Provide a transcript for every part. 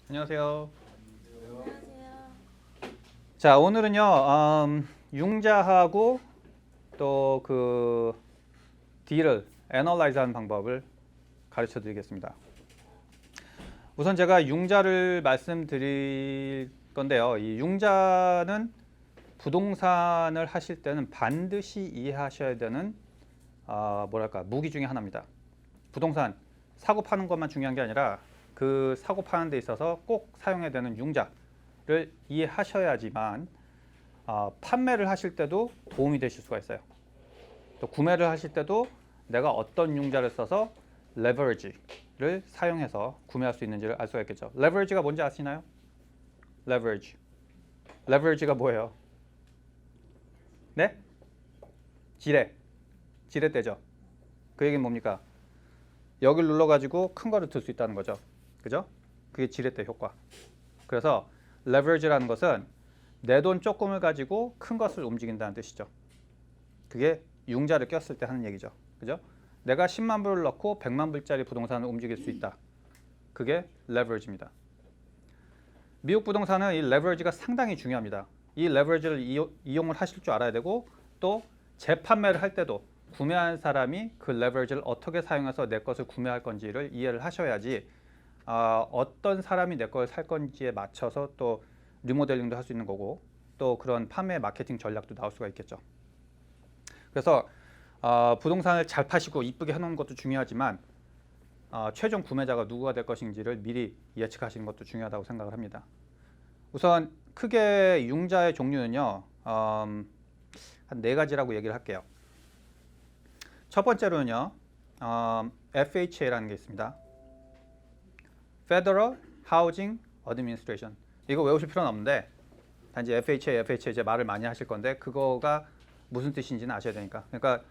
안녕하세요. 안녕하세요. 자, 오늘은요, 융자하고 또 그 D를 애널라이즈 하는 방법을 가르쳐 드리겠습니다. 우선 제가 융자를 말씀드릴 건데요. 이 융자는 부동산을 하실 때는 반드시 이해하셔야 되는 무기 중에 하나입니다. 부동산 사고 파는 것만 중요한 게 아니라 그 사고 파는 데 있어서 꼭 사용해야 되는 융자를 이해하셔야지만 판매를 하실 때도 도움이 되실 수가 있어요. 또 구매를 하실 때도 내가 어떤 융자를 써서 레버리지를 사용해서 구매할 수 있는지를 알 수가 있겠죠. 레버리지가 뭔지 아시나요? 레버리지. 레버리지가 뭐예요? 네? 지렛. 지렛대죠. 그 얘기는 뭡니까? 여기를 눌러가지고 큰 거를 들 수 있다는 거죠. 그죠? 그게 지렛대 효과. 그래서 레버리지라는 것은 내 돈 조금을 가지고 큰 것을 움직인다는 뜻이죠. 그게 융자를 꼈을 때 하는 얘기죠. 그죠? 내가 10만 불을 넣고 100만 불짜리 부동산을 움직일 수 있다. 그게 레버리지입니다. 미국 부동산은 이 레버리지가 상당히 중요합니다. 이 레버리지를 이용을 하실 줄 알아야 되고 또 재판매를 할 때도 구매한 사람이 그 레버리지를 어떻게 사용해서 내 것을 구매할 건지를 이해를 하셔야지 어떤 사람이 내 걸 살 건지에 맞춰서 또 리모델링도 할 수 있는 거고 또 그런 판매 마케팅 전략도 나올 수가 있겠죠. 그래서 부동산을 잘 파시고 이쁘게 해놓은 것도 중요하지만 최종 구매자가 누구가 될 것인지를 미리 예측하시는 것도 중요하다고 생각을 합니다. 우선 크게 융자의 종류는요. 한 4가지라고 얘기를 할게요. 첫 번째로는요. FHA라는 게 있습니다. Federal Housing Administration. 이거 외우실 필요는 없는데 단지 FHA 이제 말을 많이 하실 건데 그거가 무슨 뜻인지는 아셔야 되니까. 그러니까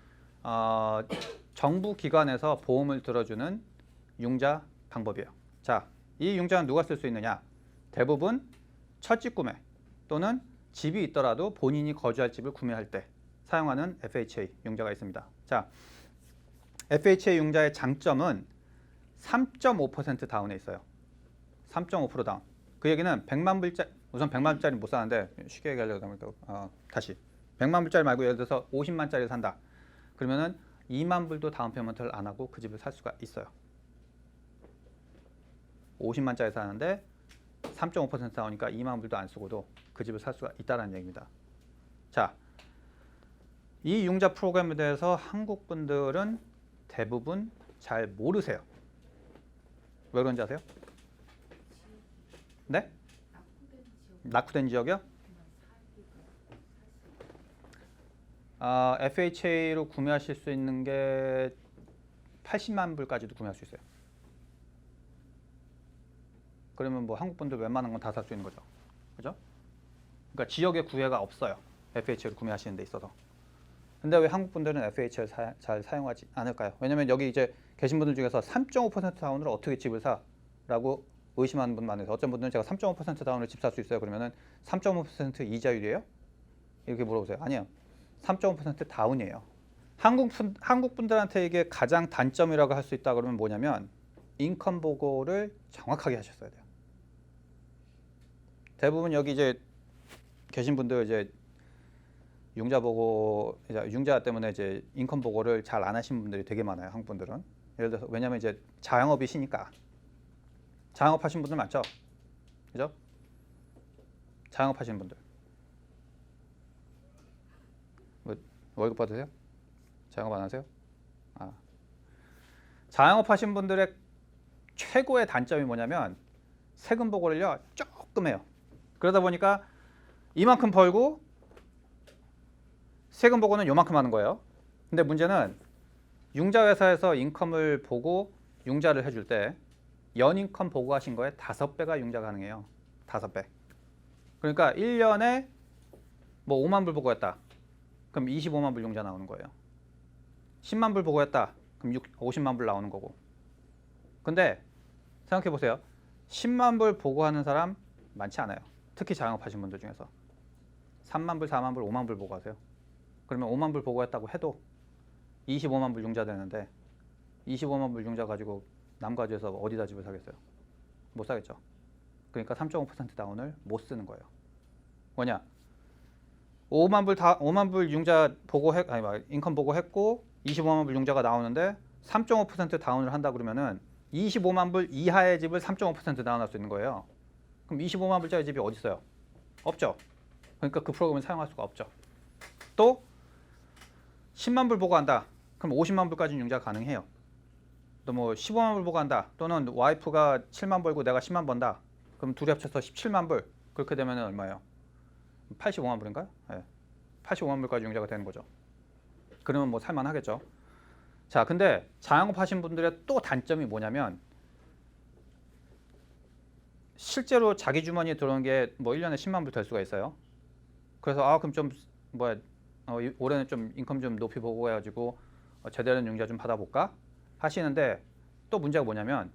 정부 기관에서 보험을 들어주는 융자 방법이에요. 자, 이 융자는 누가 쓸 수 있느냐? 대부분 첫 집 구매 또는 집이 있더라도 본인이 거주할 집을 구매할 때 사용하는 FHA 융자가 있습니다. 자, FHA 융자의 장점은 3.5% 다운에 있어요. 3.5% 다운. 그 얘기는 100만 불짜리 우선 100만 불짜리 못 사는데 쉽게 얘기하려고 하면 다시 100만 불짜리 말고 예를 들어서 50만짜리 산다. 그러면은 2만 불도 다운 페이먼트를 안 하고 그 집을 살 수가 있어요. 50만짜리 사는데 3.5% 다운이니까 2만 불도 안 쓰고도 그 집을 살 수가 있다는 얘기입니다. 자, 이 융자 프로그램에 대해서 한국 분들은 대부분 잘 모르세요. 왜 그런지 아세요? 네? 낙후된 지역이요? FHA로 구매하실 수 있는 게 80만 불까지도 구매할 수 있어요. 그러면 뭐 한국 분들 웬만한 건 다 살 수 있는 거죠. 그죠? 그러니까 지역의 구애가 없어요. FHA를 구매하시는 데 있어서. 근데 왜 한국 분들은 FHA를 잘 사용하지 않을까요? 왜냐면 여기 이제 계신 분들 중에서 3.5% 다운으로 어떻게 집을 사라고 의심하는 분 많아서 어떤 분들은 제가 3.5% 다운으로 집 살 수 있어요. 그러면은 3.5% 이자율이에요? 이렇게 물어보세요. 아니요. 3.5% 다운이에요. 한국 분들한테 이게 가장 단점이라고 할 수 있다 그러면 뭐냐면 인컴 보고를 정확하게 하셨어야 돼요. 대부분 여기 이제 계신 분들 이제 융자 때문에 이제 인컴 보고를 잘 안 하신 분들이 되게 많아요. 한국 분들은. 예를 들어서 왜냐면 이제 자영업이시니까. 자영업 하신 분들 많죠? 그죠? 자영업 하시는 분들. 뭐 월급 받으세요? 자영업 안 하세요? 자영업 하신 분들의 최고의 단점이 뭐냐면 세금 보고를요 조금 해요. 그러다 보니까 이만큼 벌고 세금 보고는 요만큼 하는 거예요. 근데 문제는 융자 회사에서 인컴을 보고 융자를 해줄 때 연인컴 보고하신 거에 5배가 융자 가능해요. 5배. 그러니까 1년에 뭐 5만 불 보고했다. 그럼 25만 불 융자 나오는 거예요. 10만 불 보고했다. 그럼 50만 불 나오는 거고. 근데 생각해 보세요. 10만 불 보고하는 사람 많지 않아요. 특히 자영업하신 분들 중에서 3만 불, 4만 불, 5만 불 보고하세요. 그러면 5만 불 보고했다고 해도 25만 불 융자 되는데 25만 불 융자 가지고 남가주에서 어디다 집을 사겠어요? 못 사겠죠. 그러니까 3.5% 다운을 못 쓰는 거예요. 뭐냐? 5만 불 융자 보고 인컴 보고 했고 25만 불 융자가 나오는데 3.5% 다운을 한다 그러면은 25만 불 이하의 집을 3.5% 다운할 수 있는 거예요. 그럼 25만 불짜리 집이 어디 있어요? 없죠. 그러니까 그 프로그램을 사용할 수가 없죠. 또 10만 불 보고 한다. 그럼 50만 불까지는 융자가 가능해요. 또 뭐 15만 불 보고 한다. 또는 와이프가 7만 벌고 내가 10만 번다. 그럼 둘이 합쳐서 17만 불. 그렇게 되면 얼마예요? 85만 불인가요? 네. 85만 불까지 융자가 되는 거죠. 그러면 뭐 살만하겠죠. 자, 근데 자영업 하신 분들의 또 단점이 뭐냐면 실제로 자기 주머니에 들어오는 게 뭐 1년에 10만 불 될 수가 있어요. 그래서 그럼 좀 뭐야 올해는 좀 인컴 좀 높이 보고 해가지고 제대로 된 융자 좀 받아볼까 하시는데 또 문제가 뭐냐면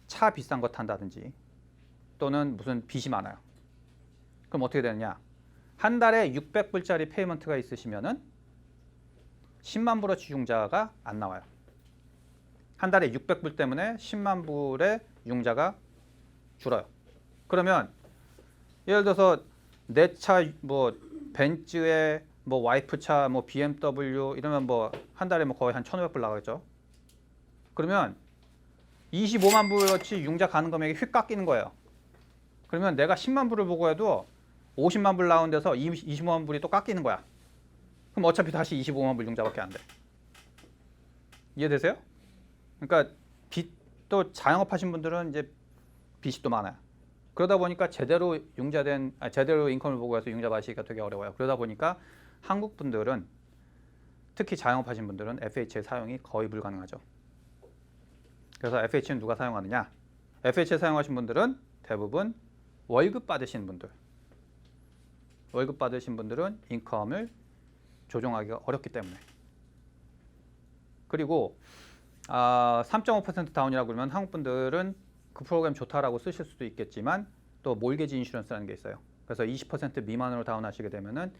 차 비싼 거 탄다든지 또는 무슨 빚이 많아요. 그럼 어떻게 되느냐? 한 달에 600불짜리 페이먼트가 있으시면은 10만 불어치 융자가 안 나와요. 한 달에 600불 때문에 10만 불의 융자가 줄어요. 그러면 예를 들어서 내 차 뭐 벤츠에 뭐 와이프 차 뭐 BMW 이러면 뭐 한 달에 뭐 거의 한 1,500불 나가겠죠. 그러면 25만 불어치 융자 가는 금액이 휙 깎이는 거예요. 그러면 내가 10만 불을 보고 해도 50만 불 나온 데서 25만 불이 또 깎이는 거야. 그럼 어차피 다시 25만 불 융자밖에 안 돼. 이해되세요? 그러니까 빚도 자영업 하신 분들은 이제 빚이 또 많아요. 그러다 보니까 제대로 제대로 인컴을 보고 해서 융자 받으시기가 되게 어려워요. 그러다 보니까 한국 분들은 특히 자영업 하신 분들은 FHA 사용이 거의 불가능하죠. 그래서 FHA는 누가 사용하느냐? FHA 사용하신 분들은 대부분 월급 받으신 분들. 월급 받으신 분들은 인컴을 조정하기가 어렵기 때문에. 그리고 3.5% 다운이라고 그러면 한국 분들은 그 프로그램 좋다라고 쓰실 수도 있겠지만 또 몰게지 인슈런스라는 게 있어요. 그래서 20% 미만으로 다운하시게 되면은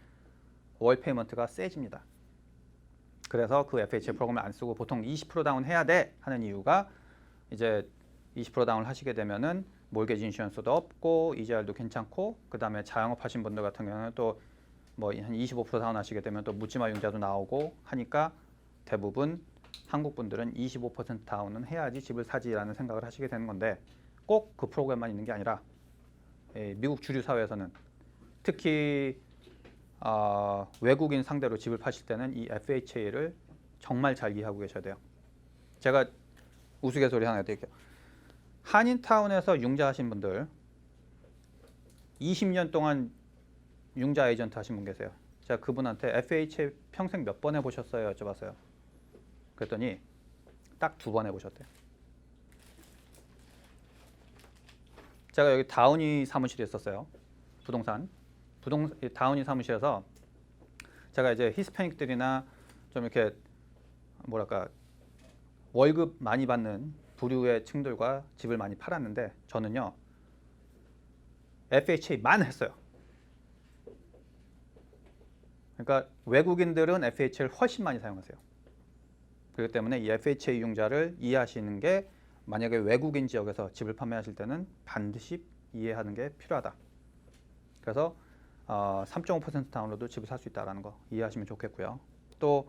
월 페이먼트가 세집니다. 그래서 그 FHA 프로그램을 안 쓰고 보통 20% 다운 해야 돼 하는 이유가 이제 20% 다운을 하시게 되면은 몰게지 인슈런스도 없고 EJR도 괜찮고 그다음에 자영업 하신 분들 같은 경우는 또 뭐 한 25% 다운 하시게 되면 또 묻지마 융자도 나오고 하니까 대부분 한국 분들은 25% 다운은 해야지 집을 사지라는 생각을 하시게 되는 건데 꼭 그 프로그램만 있는 게 아니라 미국 주류 사회에서는 특히 외국인 상대로 집을 파실 때는 이 FHA를 정말 잘 이해하고 계셔야 돼요. 제가 우스갯소리 하나 드릴게요. 한인타운에서 융자하신 분들 20년 동안 융자 에이전트 하신 분 계세요. 제가 그분한테 FHA 평생 몇 번 해보셨어요? 여쭤봤어요. 그랬더니 딱 2번 해보셨대요. 제가 여기 다우니 사무실에 있었어요. 다우니 사무실에서 제가 이제 히스패닉들이나 좀 이렇게 뭐랄까 월급 많이 받는 부류의 층들과 집을 많이 팔았는데 저는요 FHA만 했어요. 그러니까 외국인들은 FHA를 훨씬 많이 사용하세요. 그렇기 때문에 이 FHA 융자를 이해하시는 게 만약에 외국인 지역에서 집을 판매하실 때는 반드시 이해하는 게 필요하다. 그래서 3.5% 다운로드 집을 살 수 있다는 거 이해하시면 좋겠고요. 또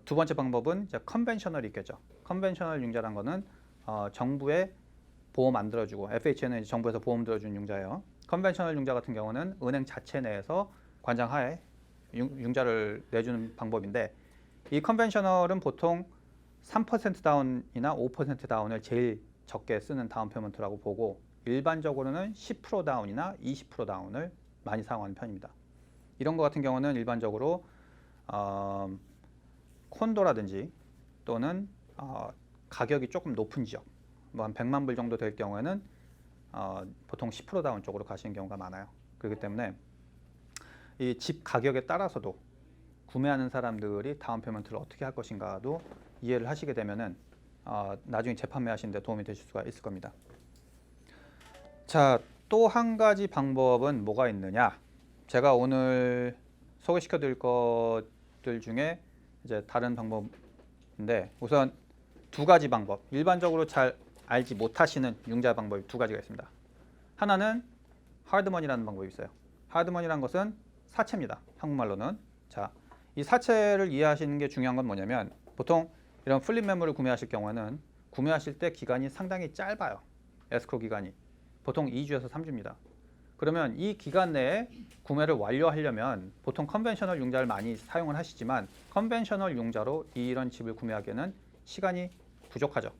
두 번째 방법은 이제 컨벤셔널이 있겠죠. 컨벤셔널 융자란 거는 정부에 보험 안 들어주고 FHA는 정부에서 보험 들어주는 융자예요. 컨벤셔널 융자 같은 경우는 은행 자체 내에서 관장하에 융자를 내주는 방법인데 이 컨벤셔널은 보통 3% 다운이나 5% 다운을 제일 적게 쓰는 다운 페이먼트라고 보고 일반적으로는 10% 다운이나 20% 다운을 많이 사용하는 편입니다. 이런 거 같은 경우는 일반적으로 콘도라든지 또는 가격이 조금 높은 지역 뭐 한 100만 불 정도 될 경우에는 보통 10% 다운 쪽으로 가시는 경우가 많아요. 그렇기 때문에 이 집 가격에 따라서도 구매하는 사람들이 다운 페이먼트를 어떻게 할 것인가도 이해를 하시게 되면은 나중에 재판매하시는 데 도움이 되실 수가 있을 겁니다. 자, 또 한 가지 방법은 뭐가 있느냐? 제가 오늘 소개시켜 드릴 것들 중에 이제 다른 방법인데 우선 2가지 방법. 일반적으로 잘 알지 못하시는 융자 방법이 2가지가 있습니다. 하나는 하드머니라는 방법이 있어요. 하드머니라는 것은 사채입니다. 한국말로는. 자, 이 사채를 이해하시는 게 중요한 건 뭐냐면 보통 이런 플립 매물을 구매하실 경우에는 구매하실 때 기간이 상당히 짧아요. 에스크로 기간이. 보통 2주에서 3주입니다. 그러면 이 기간 내에 구매를 완료하려면 보통 컨벤셔널 융자를 많이 사용을 하시지만 컨벤셔널 융자로 이런 집을 구매하기에는 시간이 부족하죠.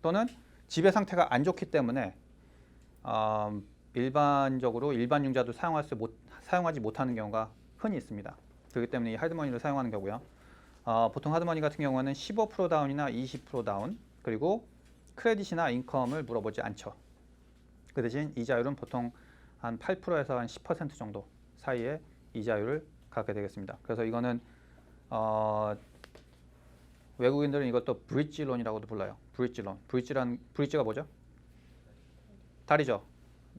또는 집의 상태가 안 좋기 때문에 일반적으로 일반 융자도 사용하지 못하는 경우가 흔히 있습니다. 그렇기 때문에 이 하드머니를 사용하는 거고요. 보통 하드머니 같은 경우는 15% 다운이나 20% 다운 그리고 크레딧이나 인컴을 물어보지 않죠. 그 대신 이자율은 보통 한 8%에서 한 10% 정도 사이에 이자율을 갖게 되겠습니다. 그래서 이거는 외국인들은 이것도 브릿지 론이라고도 불러요. 브릿지 론. 브릿지가 뭐죠? 다리죠.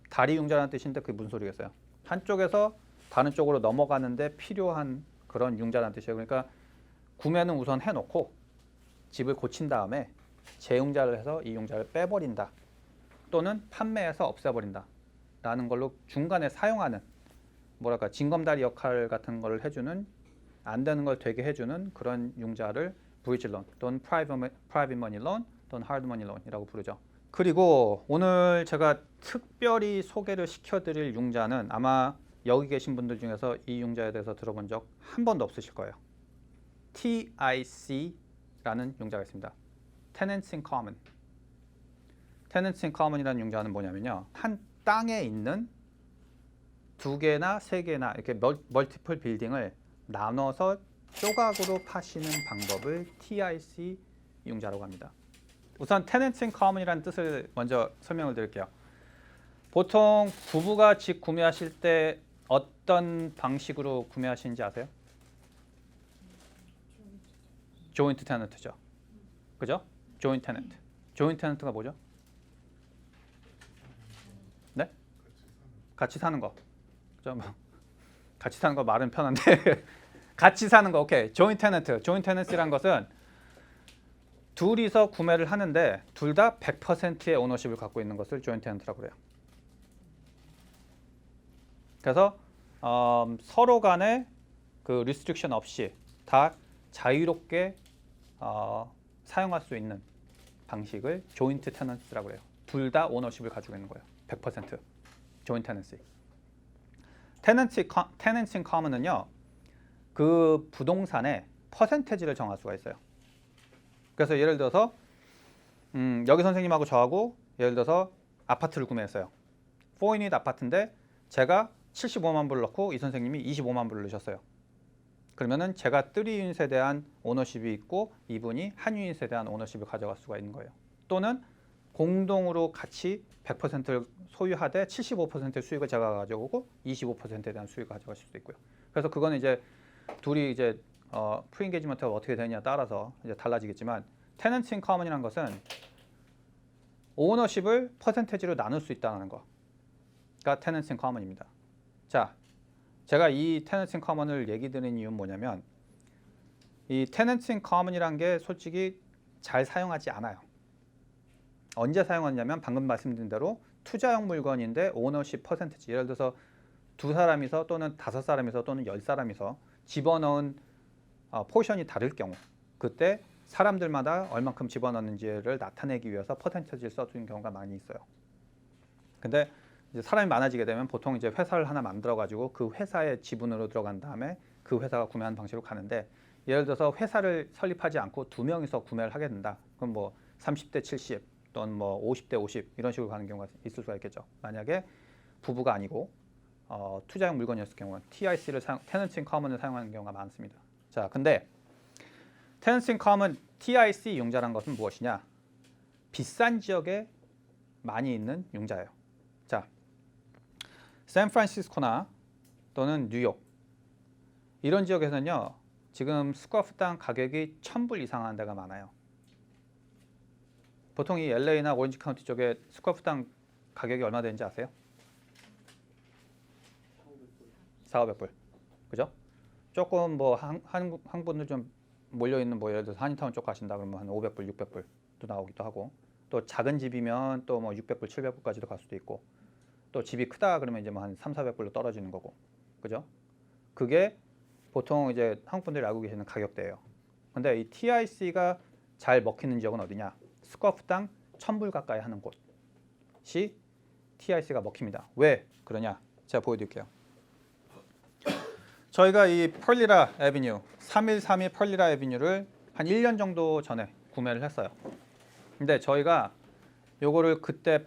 다리 융자라는 뜻인데 그게 무슨 소리겠어요? 한쪽에서 다른 쪽으로 넘어가는데 필요한 그런 융자라는 뜻이에요. 그러니까 구매는 우선 해놓고 집을 고친 다음에 재융자를 해서 이 융자를 빼버린다. 또는 판매해서 없애버린다. 라는 걸로 중간에 사용하는 뭐랄까 징검다리 역할 같은 걸 해주는 안 되는 걸 되게 해주는 그런 융자를 브리지 론 또는 프라이빗 머니 론 또는 하드 머니 론이라고 부르죠. 그리고 오늘 제가 특별히 소개를 시켜드릴 융자는 아마 여기 계신 분들 중에서 이 융자에 대해서 들어본 적 한 번도 없으실 거예요. TIC라는 융자가 있습니다. Tenants in Common. Tenants in Common이라는 융자는 뭐냐면요. 한 땅에 있는 두 개나 세 개나 이렇게 멀티플 빌딩을 나눠서 조각으로 파시는 방법을 TIC 융자라고 합니다. 우선 Tenants in Common이라는 뜻을 먼저 설명을 드릴게요. 보통 부부가 집 구매하실 때 어떤 방식으로 구매하시는지 아세요? 조인트 테넌트죠. 그죠? 조인트 테넌트. 조인트 테넌트가 뭐죠? 네? 같이 사는 거. 그죠? 같이 사는 거 말은 편한데 같이 사는 거. 오케이. 조인트 테넌트. 조인트 테넌트란 것은 둘이서 구매를 하는데 둘 다 100%의 오너십을 갖고 있는 것을 조인트 테넌트라고 그래요. 그래서 서로 간에 그 리스트릭션 없이 다 자유롭게 사용할 수 있는 방식을 조인트 테넌스라고 해요. 둘 다 오너십을 가지고 있는 거예요. 100% 조인트 테넌시. 테넌시 인 커먼은요. 그 부동산의 퍼센테이지를 정할 수가 있어요. 그래서 예를 들어서 여기 선생님하고 저하고 예를 들어서 아파트를 구매했어요. 4유닛 아파트인데 제가 75만 불을 넣고 이 선생님이 25만 불을 넣으셨어요. 그러면은 제가 3유닛에 대한 오너십이 있고 이분이 한 유닛에 대한 오너십을 가져갈 수가 있는 거예요. 또는 공동으로 같이 100%를 소유하되 75%의 수익을 제가 가져오고 25%에 대한 수익을 가져가실 수도 있고요. 그래서 그거는 이제 둘이 이제 프리인게이지먼트가 어떻게 되느냐에 따라서 이제 달라지겠지만 테넌트 인 커먼이라는 것은 오너십을 퍼센테이지로 나눌 수 있다는 거가 테넌트 인 커먼입니다. 자, 제가 이 테넌트 인 커먼을 얘기 드리는 이유는 뭐냐면 이 테넌트 인 커먼이라는 게 솔직히 잘 사용하지 않아요. 언제 사용하냐면 방금 말씀드린 대로 투자용 물건인데 오너십 퍼센티지 예를 들어서 두 사람이서 또는 다섯 사람이서 또는 10사람이서 집어넣은 포션이 다를 경우 그때 사람들마다 얼만큼 집어넣는지를 나타내기 위해서 퍼센티지를 써주는 경우가 많이 있어요. 근데 이제 사람이 많아지게 되면 보통 이제 회사를 하나 만들어 가지고 그 회사의 지분으로 들어간 다음에 그 회사가 구매하는 방식으로 가는데 예를 들어서 회사를 설립하지 않고 두 명이서 구매를 하게 된다. 그럼 뭐 30대 70 또는 뭐 50대 50 이런 식으로 가는 경우가 있을 수가 있겠죠. 만약에 부부가 아니고 투자용 물건이었을 경우는 TIC를 테넌트 인 커먼을 사용하는 경우가 많습니다. 자, 근데 테넌트 인 커먼 TIC 융자란 것은 무엇이냐? 비싼 지역에 많이 있는 융자예요. 자, 샌프란시스코나 또는 뉴욕 이런 지역에서는요. 지금 스퀘어풋당 가격이 1,000불 이상 하는 데가 많아요. 보통 이 LA나 오렌지 카운티 쪽에 스퀘어풋당 가격이 얼마 되는지 아세요? 400~500불. 그죠? 조금 뭐 한국 분들 좀 몰려 있는 뭐 예를 들어서 한인타운 쪽 가신다 그러면 한 500불, 600불도 나오기도 하고 또 작은 집이면 또 뭐 600불, 700불까지도 갈 수도 있고 또 집이 크다 그러면 이제 뭐 한 3, 400불로 떨어지는 거고. 그죠? 그게 보통 이제 한국 분들이 알고 계시는 가격대예요. 근데 이 TIC가 잘 먹히는 지역은 어디냐? 스쿼프당 1000불 가까이 하는 곳이 TIC가 먹힙니다. 왜 그러냐? 제가 보여드릴게요. 저희가 이 펄리라 애비뉴 3132 펄리라 애비뉴를 한 1년 정도 전에 구매를 했어요. 근데 저희가 요거를 그때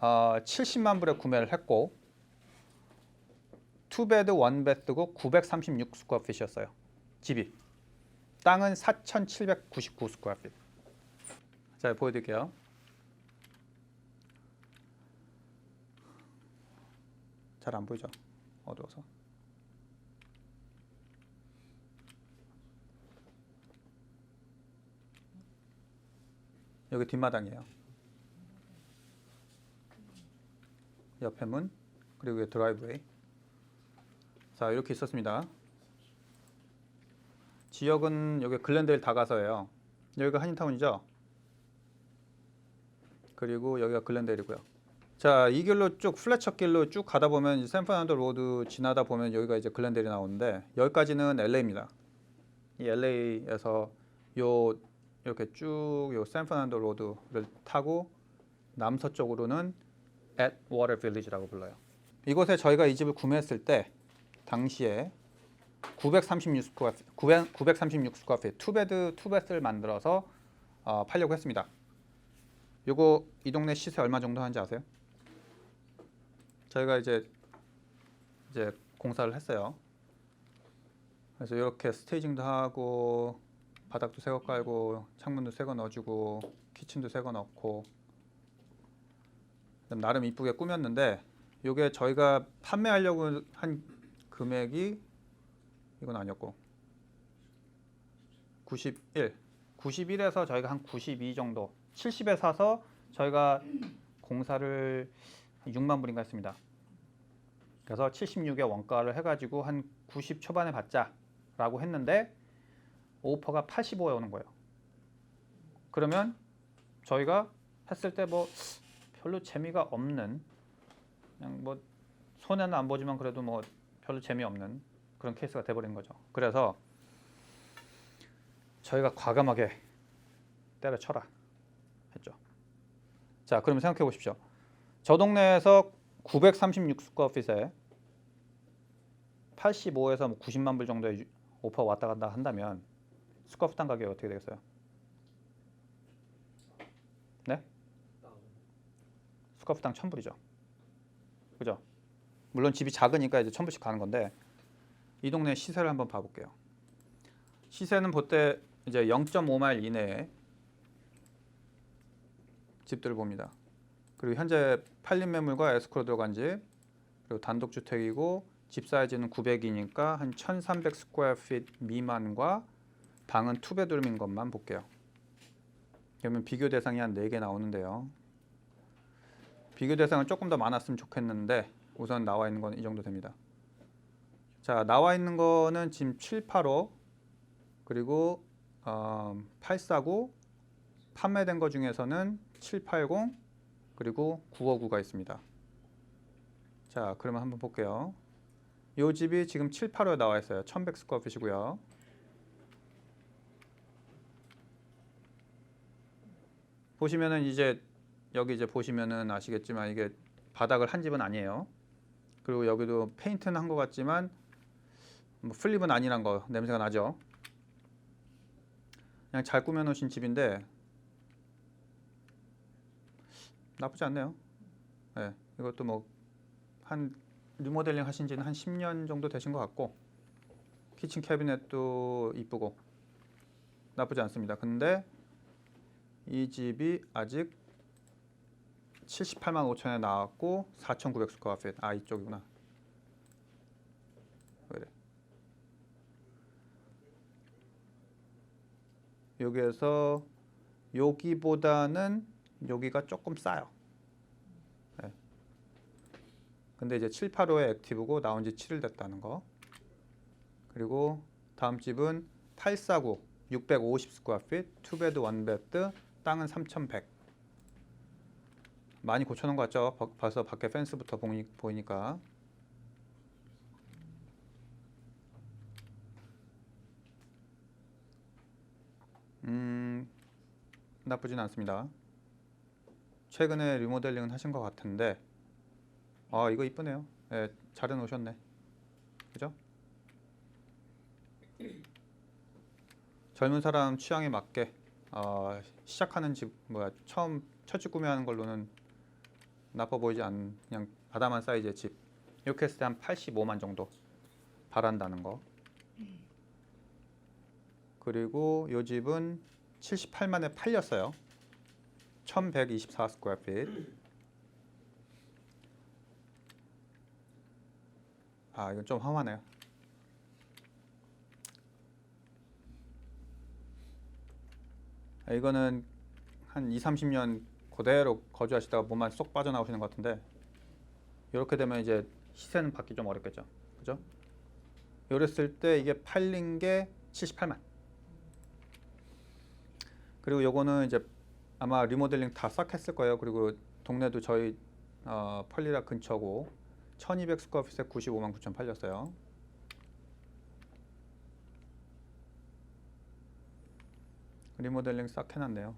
70만 불에 구매를 했고 투베드 원베드고 936 스퀘어핏이었어요. 집이. 땅은 4,799 스퀘어핏. 자, 보여드릴게요. 잘 안 보이죠? 어두워서. 여기 뒷마당이에요. 옆에 문, 그리고 여기 드라이브웨이. 자, 이렇게 있었습니다. 지역은 여기 글렌데일 다가서예요. 여기가 한인타운이죠. 그리고 여기가 글렌데일이고요. 자, 이 길로 쭉 플래처 길로 쭉 가다 보면 샌프란시스코 로드 지나다 보면 여기가 이제 글렌데일이 나오는데 여기까지는 LA입니다. 이 LA에서 이렇게 쭉 요 샌프란시스코 로드를 타고 남서쪽으로는 애트워터 빌리지라고 불러요. 이곳에 저희가 이 집을 구매했을 때 당시에 936 스퀘어핏 투베드 투베스를 만들어서 팔려고 했습니다. 요거 이 동네 시세 얼마 정도 하는지 아세요? 저희가 이제 공사를 했어요. 그래서 이렇게 스테이징도 하고 바닥도 새거 깔고 창문도 새거 넣어주고 키친도 새거 넣고 나름 이쁘게 꾸몄는데 요게 저희가 판매하려고 한 금액이 이건 아니었고 91에서 저희가 한 92 정도 70에 사서 저희가 공사를 6만 불인가 했습니다. 그래서 76에 원가를 해가지고 한 90 초반에 받자라고 했는데 오퍼가 85에 오는 거예요. 그러면 저희가 했을 때 뭐 별로 재미가 없는 그냥 뭐 손해는 안 보지만 그래도 뭐 별로 재미없는 그런 케이스가 돼버린 거죠. 그래서 저희가 과감하게 때려쳐라 했죠. 자, 그러면 생각해 보십시오. 저 동네에서 936 스퀘어핏에 85에서 뭐 90만 불 정도의 오퍼 왔다 갔다 한다면 스퀘어핏당 가격이 어떻게 되겠어요? 네? 스퀘어핏당 1000불이죠. 그죠? 물론 집이 작으니까 이제 1000불씩 가는 건데 이 동네 시세를 한번 봐볼게요. 시세는 보때 이제 0.5마일 이내에 집들을 봅니다. 그리고 현재 팔린 매물과 에스크로 들어간 집, 그리고 단독주택이고 집 사이즈는 900이니까 한 1300 스퀘어핏 미만과 방은 투베드룸인 것만 볼게요. 그러면 비교 대상이 한 4개 나오는데요. 비교 대상은 조금 더 많았으면 좋겠는데 우선 나와 있는 건 이 정도 됩니다. 자, 나와 있는 거는 지금 785 그리고 849 판매된 거 중에서는 780 그리고 959가 있습니다. 자, 그러면 한번 볼게요. 이 집이 지금 785에 나와 있어요. 1100 스퀘어핏이고요. 보시면은 이제 여기 이제 보시면은 아시겠지만 이게 바닥을 한 집은 아니에요. 그리고 여기도 페인트는 한 것 같지만 뭐 플립은 아니란 거 냄새가 나죠. 그냥 잘 꾸며 놓으신 집인데 나쁘지 않네요. 네, 이것도 뭐 한 리모델링 하신 지는 한 10년 정도 되신 것 같고 키친 캐비넷도 이쁘고 나쁘지 않습니다. 근데 이 집이 아직 78만 5천에 나왔고 4,900 스퀘어핏. 아, 이쪽이구나. 왜 이래? 여기에서 여기보다는 여기가 조금 싸요. 네. 근데 이제 785에 액티브고 나온 지 7일 됐다는 거. 그리고 다음 집은 849 650 스퀘어핏 투베드 원베드 땅은 3,100. 많이 고쳐놓은 것 같죠? 벌써 밖에 펜스부터 보이니까. 나쁘진 않습니다. 최근에 리모델링은 하신 것 같은데 이거 이쁘네요. 네, 잘 해놓으셨네. 그죠? 젊은 사람 취향에 맞게 시작하는 집 처음 첫 집 구매하는 걸로는 나빠 보이지 않는 그냥 아담한 사이즈의 집. 이렇게 했을 때 한 85만 정도 바란다는 거. 그리고 이 집은 78만에 팔렸어요. 1124 스퀘어 핏. 이건 좀 험하네요. 이거는 한 2, 30년 그대로 거주하시다가 몸만 쏙 빠져나오시는 것 같은데 이렇게 되면 이제 시세는 받기 좀 어렵겠죠. 그죠? 이랬을 때 이게 팔린 게 78만. 그리고 요거는 이제 아마 리모델링 다 싹 했을 거예요. 그리고 동네도 저희 펄리라 근처고 1200 스퀘어핏에 95만 9천 팔렸어요. 리모델링 싹 해놨네요.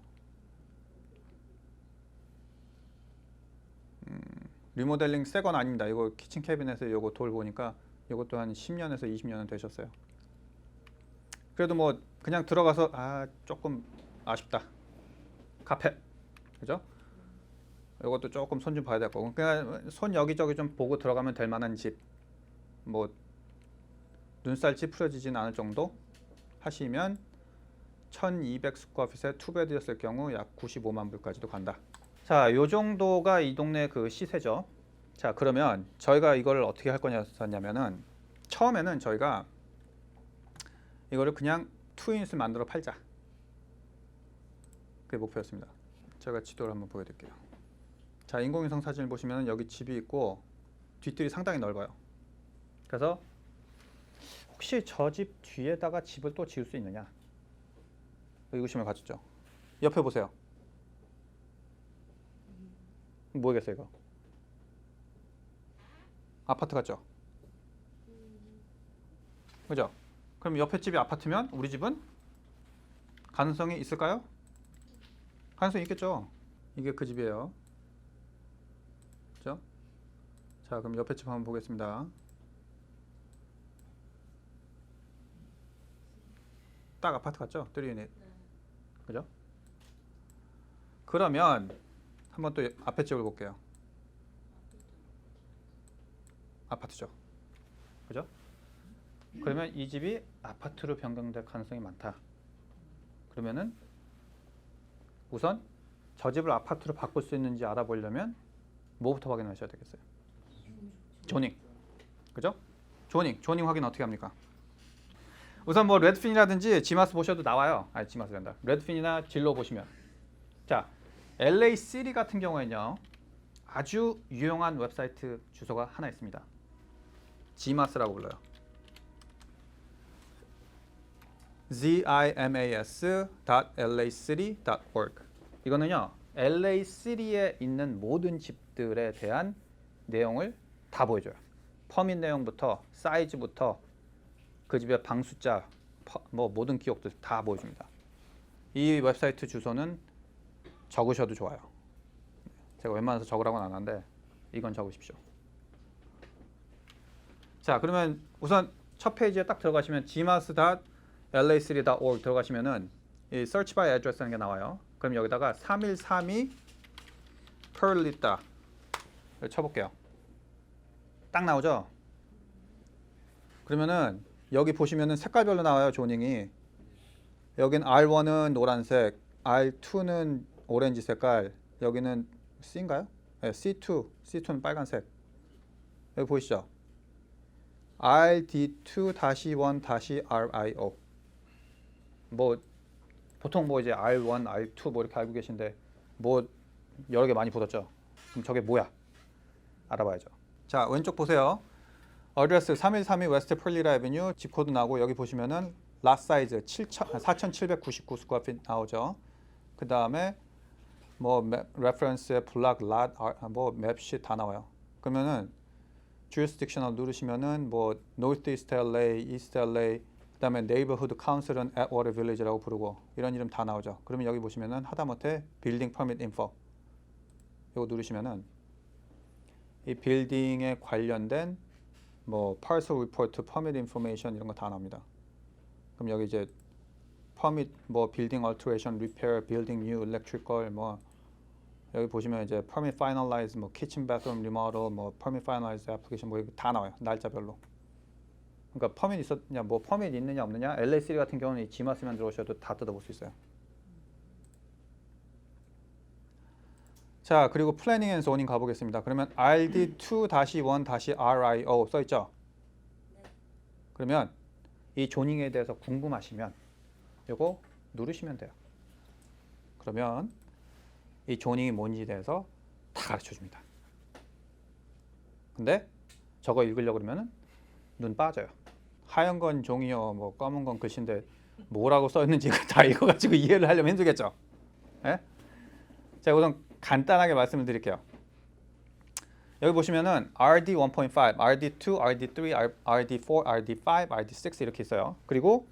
리모델링 새 건 아닙니다. 이거 키친 캐비넷에 요거 돌 보니까 이것도 한 10년에서 20년은 되셨어요. 그래도 뭐 그냥 들어가서 조금 아쉽다. 카페. 그죠? 이것도 조금 손 좀 봐야 될 거고. 그냥 손 여기저기 좀 보고 들어가면 될 만한 집. 뭐 눈살 찌푸려지진 않을 정도 하시면 1200 스퀘어핏에 투베드였을 경우 약 95만 불까지도 간다. 자, 요 정도가 이 동네 그 시세죠. 자, 그러면 저희가 이걸 어떻게 할 거냐면은 처음에는 저희가 이거를 그냥 투인스 만들어 팔자. 그게 목표였습니다. 제가 지도를 한번 보여드릴게요. 자, 인공위성 사진을 보시면 여기 집이 있고 뒷뜰이 상당히 넓어요. 그래서 혹시 저 집 뒤에다가 집을 또 지을 수 있느냐? 의구심을 가졌죠. 옆에 보세요. 뭐겠어요 이거? 아파트 같죠? 그죠? 그럼 옆에 집이 아파트면 우리 집은 가능성이 있을까요? 가능성이 있겠죠. 이게 그 집이에요. 그죠? 자, 그럼 옆에 집 한번 보겠습니다. 딱 아파트 같죠? 3유닛. 그죠? 그러면 한번 또 앞에 집을 볼게요. 아파트죠. 그죠? 그러면 이 집이 아파트로 변경될 가능성이 많다. 그러면은 우선 저 집을 아파트로 바꿀 수 있는지 알아보려면 뭐부터 확인하셔야 되겠어요? 조닝. 그죠? 조닝 확인 어떻게 합니까? 우선 뭐 레드핀이라든지 지마스 보셔도 나와요. 지마스 된다. 레드핀이나 진로 보시면. 자, LA 시리 같은 경우에는요. 아주 유용한 웹사이트 주소가 하나 있습니다. 지마스라고 불러요. zimas.lacity.org. 이거는요. LA 시리에 있는 모든 집들에 대한 내용을 다 보여줘요. 퍼밋 내용부터 사이즈부터 그 집의 방 숫자, 뭐 모든 기억도 다 보여줍니다. 이 웹사이트 주소는 적으셔도 좋아요. 제가 웬만해서 적으라고는 안 하는데 이건 적으십시오. 자, 그러면 우선 첫 페이지에 딱 들어가시면 gmas.la3.org 들어가시면은 이 search by address라는 게 나와요. 그럼 여기다가 3132 Perlita 쳐볼게요. 딱 나오죠? 그러면은 여기 보시면은 색깔별로 나와요. 조닝이. 여긴 R1은 노란색, R2는 오렌지 색깔, 여기는 C인가요? 네, C2는 빨간색. 여기 보이시죠? RD2-1-RIO. 뭐 보통 뭐 이제 R1, R2 뭐 이렇게 알고 계신데 뭐 여러 개 많이 붙었죠. 그럼 저게 뭐야? 알아봐야죠. 자, 왼쪽 보세요. 어드레스 3132 웨스트 펄리라 애비뉴, 집 코드 나오고 여기 보시면은 라 사이즈 4799 스퀘어핏 나오죠. 그 다음에 뭐 reference에 블락, lat, 뭐 맵시 다 나와요. 그러면은 jurisdictional 누르시면은 뭐 Northeast LA, East LA, 그다음에 neighborhood council은 Atwater Village라고 부르고 이런 이름 다 나오죠. 그러면 여기 보시면은 하다못해 building permit info 이거 누르시면은 이 빌딩에 관련된 뭐 parcel report, permit information 이런 거 다 나옵니다. 그럼 여기 이제 permit 뭐 building alteration, repair, building new, electrical 뭐 여기 보시면 이제 permit finalize 뭐 kitchen bathroom remodel 뭐 permit finalize application 뭐 이거 다 나와요. 날짜별로. 그러니까 퍼밋 있었냐 뭐 퍼밋 있느냐 없느냐 LA3 같은 경우는 이 지마스만 들어오셔도 다 뜯어볼 수 있어요. 자 그리고 플래닝 앤 zoning 가보겠습니다. 그러면 RD2-1-RIO 써있죠? 그러면 이 조닝에 대해서 궁금하시면 요거 누르시면 돼요. 그러면 이 조닝이 뭔지에 대해서 다 가르쳐줍니다. 근데 저거 읽으려고 그러면 눈 빠져요. 하얀 건 종이요, 뭐 검은 건 글씨인데 뭐라고 써있는지 다 읽어가지고 이해를 하려면 힘들겠죠. 예? 자, 우선 간단하게 말씀을 드릴게요. 여기 보시면은 RD 1.5, RD 2, RD 3, RD 4, RD 5, RD 6 이렇게 있어요. 그리고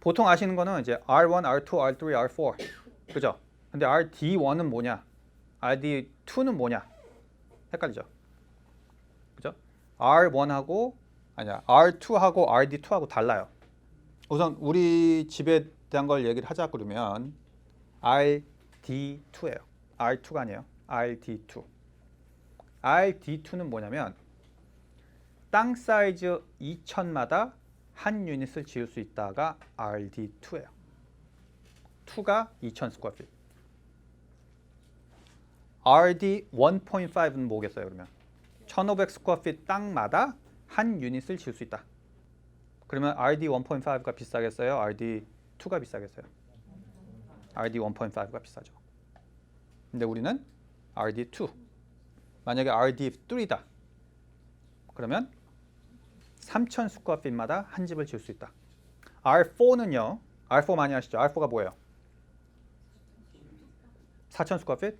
보통 아시는 거는 이제 R1, R2, R3, R4, 그죠? 근데 RD1은 뭐냐? RD2는 뭐냐? 헷갈리죠? 그죠? R1하고 아니야 R2하고 RD2하고 달라요. 우선 우리 집에 대한 걸 얘기를 하자 그러면 RD2예요. R2가 아니에요. RD2. RD2는 뭐냐면 땅 사이즈 2,000마다 한 유닛을 지을 수 있다가 RD2예요. 2가 2,000 스퀘어핏. RD 1.5는 뭐겠어요? 그러면 1,500 스퀘어핏 땅마다 한 유닛을 지을 수 있다. 그러면 RD 1.5가 비싸겠어요? RD 2가 비싸겠어요? RD 1.5가 비싸죠. 근데 우리는 RD 2. 만약에 RD 3다. 그러면 3,000 스퀘어핏마다 한 집을 지을 수 있다. R4는요. R4 많이 아시죠? R4가 뭐예요? 4,000 스퀘어핏?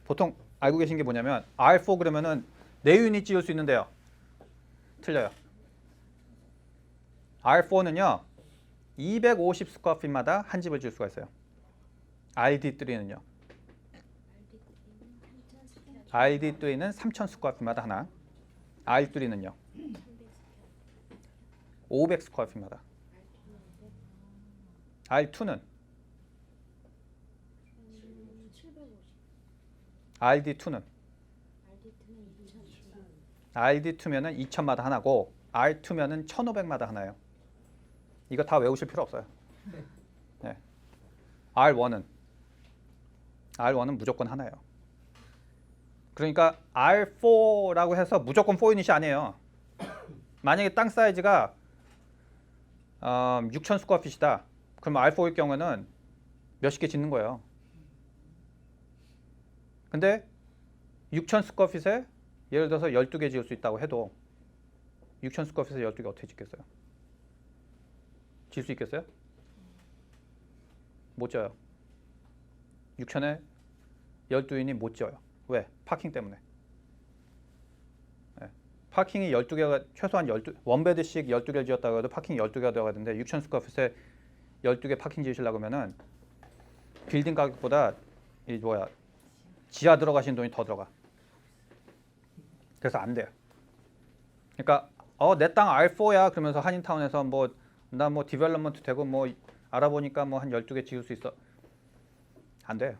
보통 알고 계신 게 뭐냐면 R4 그러면은 4유닛 지을 수 있는데요. 틀려요. R4는요. 250 스퀘어핏마다 한 집을 지을 수가 있어요. RD3는요. RD3는 3,000 스퀘어핏마다 하나. R3는요. 500 스퀘어핏마다. R2는 RD2는 RD2면은 2,000마다 하나고 R2면은 1,500마다 하나예요. 이거 다 외우실 필요 없어요. 네. R1은 무조건 하나예요. 그러니까 R4라고 해서 무조건 4유닛이 아니에요. 만약에 땅 사이즈가 6,000 스퀘어핏이다. 그럼 R4일 경우에는 몇십 개 짓는 거예요. 근데 6,000 스퀘어핏에 예를 들어서 12개 지을 수 있다고 해도 6,000 스퀘어핏에 12개 어떻게 짓겠어요? 질 수 있겠어요? 못 져요. 6,000에 12인이 못 지어요. 왜? 파킹 때문에. 네. 파킹이 12개가 최소한 1베드씩 12개를 지었다고 해도 파킹이 12개가 들어가야 되는데 6,000 스퀘어핏에 12개 파킹 지으시려고 하면은 빌딩 가격보다 지하 들어가신 돈이 더 들어가. 그래서 안 돼요. 그러니까 내 땅 R4야 그러면서 한인타운에서 나 디벨롭먼트 되고 알아보니까 한 12개 지을 수 있어. 안 돼요.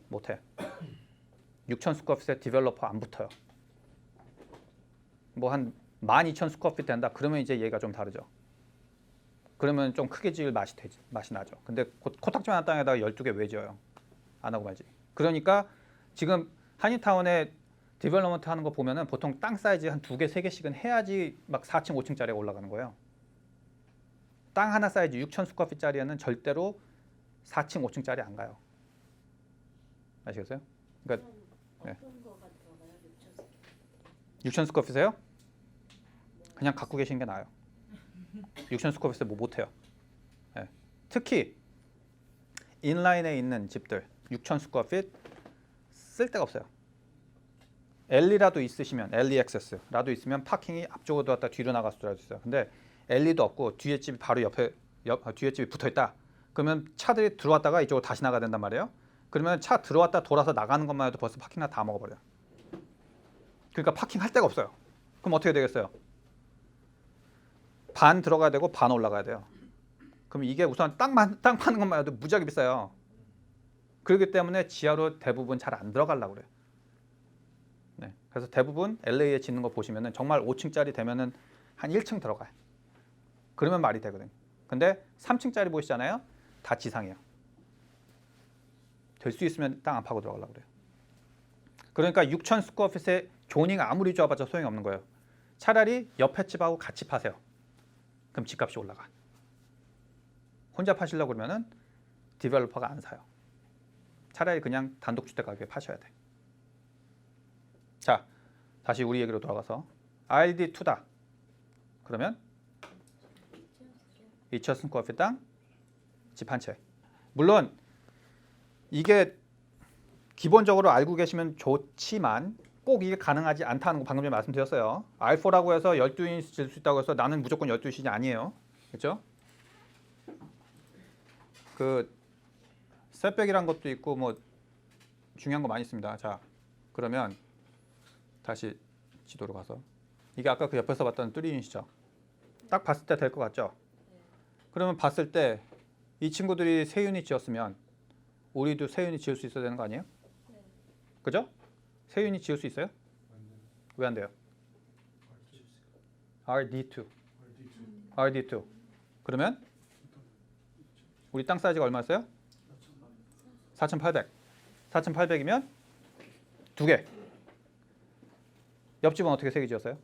못 해. 6,000 스퀘어핏에 디벨로퍼 안 붙어요. 한 12,000 스퀘어핏 된다. 그러면 이제 얘가 좀 다르죠. 그러면 좀 크게 지을 맛이 나죠. 근데 코딱지만한 땅에다가 12개 왜 지어요? 안 하고 가지. 그러니까 지금 한인타운에 디벨롭먼트 하는 거 보면은 보통 땅 사이즈 한 2개, 3개씩은 해야지 막 4층, 5층짜리가 올라가는 거예요. 땅 하나 사이즈 6,000 스퀘어핏짜리에는 절대로 4층, 5층짜리 안 가요. 아시겠어요? 그러니까 네. 6,000 스퀘어핏이에요? 그냥 갖고 계시는 게 나아요. 6,000 스퀘어핏에 못 해요. 네. 특히 인라인에 있는 집들 6,000 스퀘어 핏 쓸 데가 없어요. 엘리라도 있으시면 엘리 액세스라도 있으면 파킹이 앞쪽으로 들어왔다 뒤로 나갈 수도 있어요. 근데 엘리도 없고 뒤에 집이 바로 뒤에 집이 붙어 있다. 그러면 차들이 들어왔다가 이쪽으로 다시 나가야 된단 말이에요. 그러면 차 들어왔다 돌아서 나가는 것만 해도 벌써 파킹 다 먹어버려요. 그러니까 파킹 할 데가 없어요. 그럼 어떻게 되겠어요? 반 들어가야 되고 반 올라가야 돼요. 그럼 이게 우선 땅 파는 것만 해도 무지하게 비싸요. 그렇기 때문에 지하로 대부분 잘 안 들어가려고 그래요. 네, 그래서 대부분 LA에 짓는 거 보시면은 정말 5층짜리 되면은 한 1층 들어가요. 그러면 말이 되거든요. 근데 3층짜리 보시잖아요. 다 지상이에요. 될 수 있으면 땅 안 파고 들어가려고 그래요. 그러니까 6,000 스퀘어핏에 조닝 아무리 좋아봤자 소용이 없는 거예요. 차라리 옆에 집하고 같이 파세요. 그럼 집값이 올라가. 혼자 파시려고 그러면은 디벨로퍼가 안 사요. 차라리 그냥 단독주택 가격에 파셔야 돼. 자, 다시 우리 얘기로 돌아가서 RD2다. 그러면 2,000 스퀘어핏 땅 집 한 채. 물론 이게 기본적으로 알고 계시면 좋지만 꼭 이게 가능하지 않다는 거 방금 전에 말씀드렸어요. R4라고 해서 12유닛 질 수 있다고 해서 나는 무조건 12유닛이 아니에요. 그렇죠? 그 셋백이란 것도 있고 뭐 중요한 거 많이 있습니다. 자, 그러면 다시 지도로 가서 이게 아까 그 옆에서 봤던 3유닛이죠. 딱 봤을 때 될 것 같죠? 그러면 봤을 때 이 친구들이 3유닛 지었으면 우리도 3유닛 지을 수 있어야 되는 거 아니에요? 그죠? 3유닛 지을 수 있어요? 왜 안 돼요? RD2. RD2. 그러면 우리 땅 사이즈가 얼마였어요? 4,800. 4,800이면 2개. 옆집은 어떻게 3개 지었어요?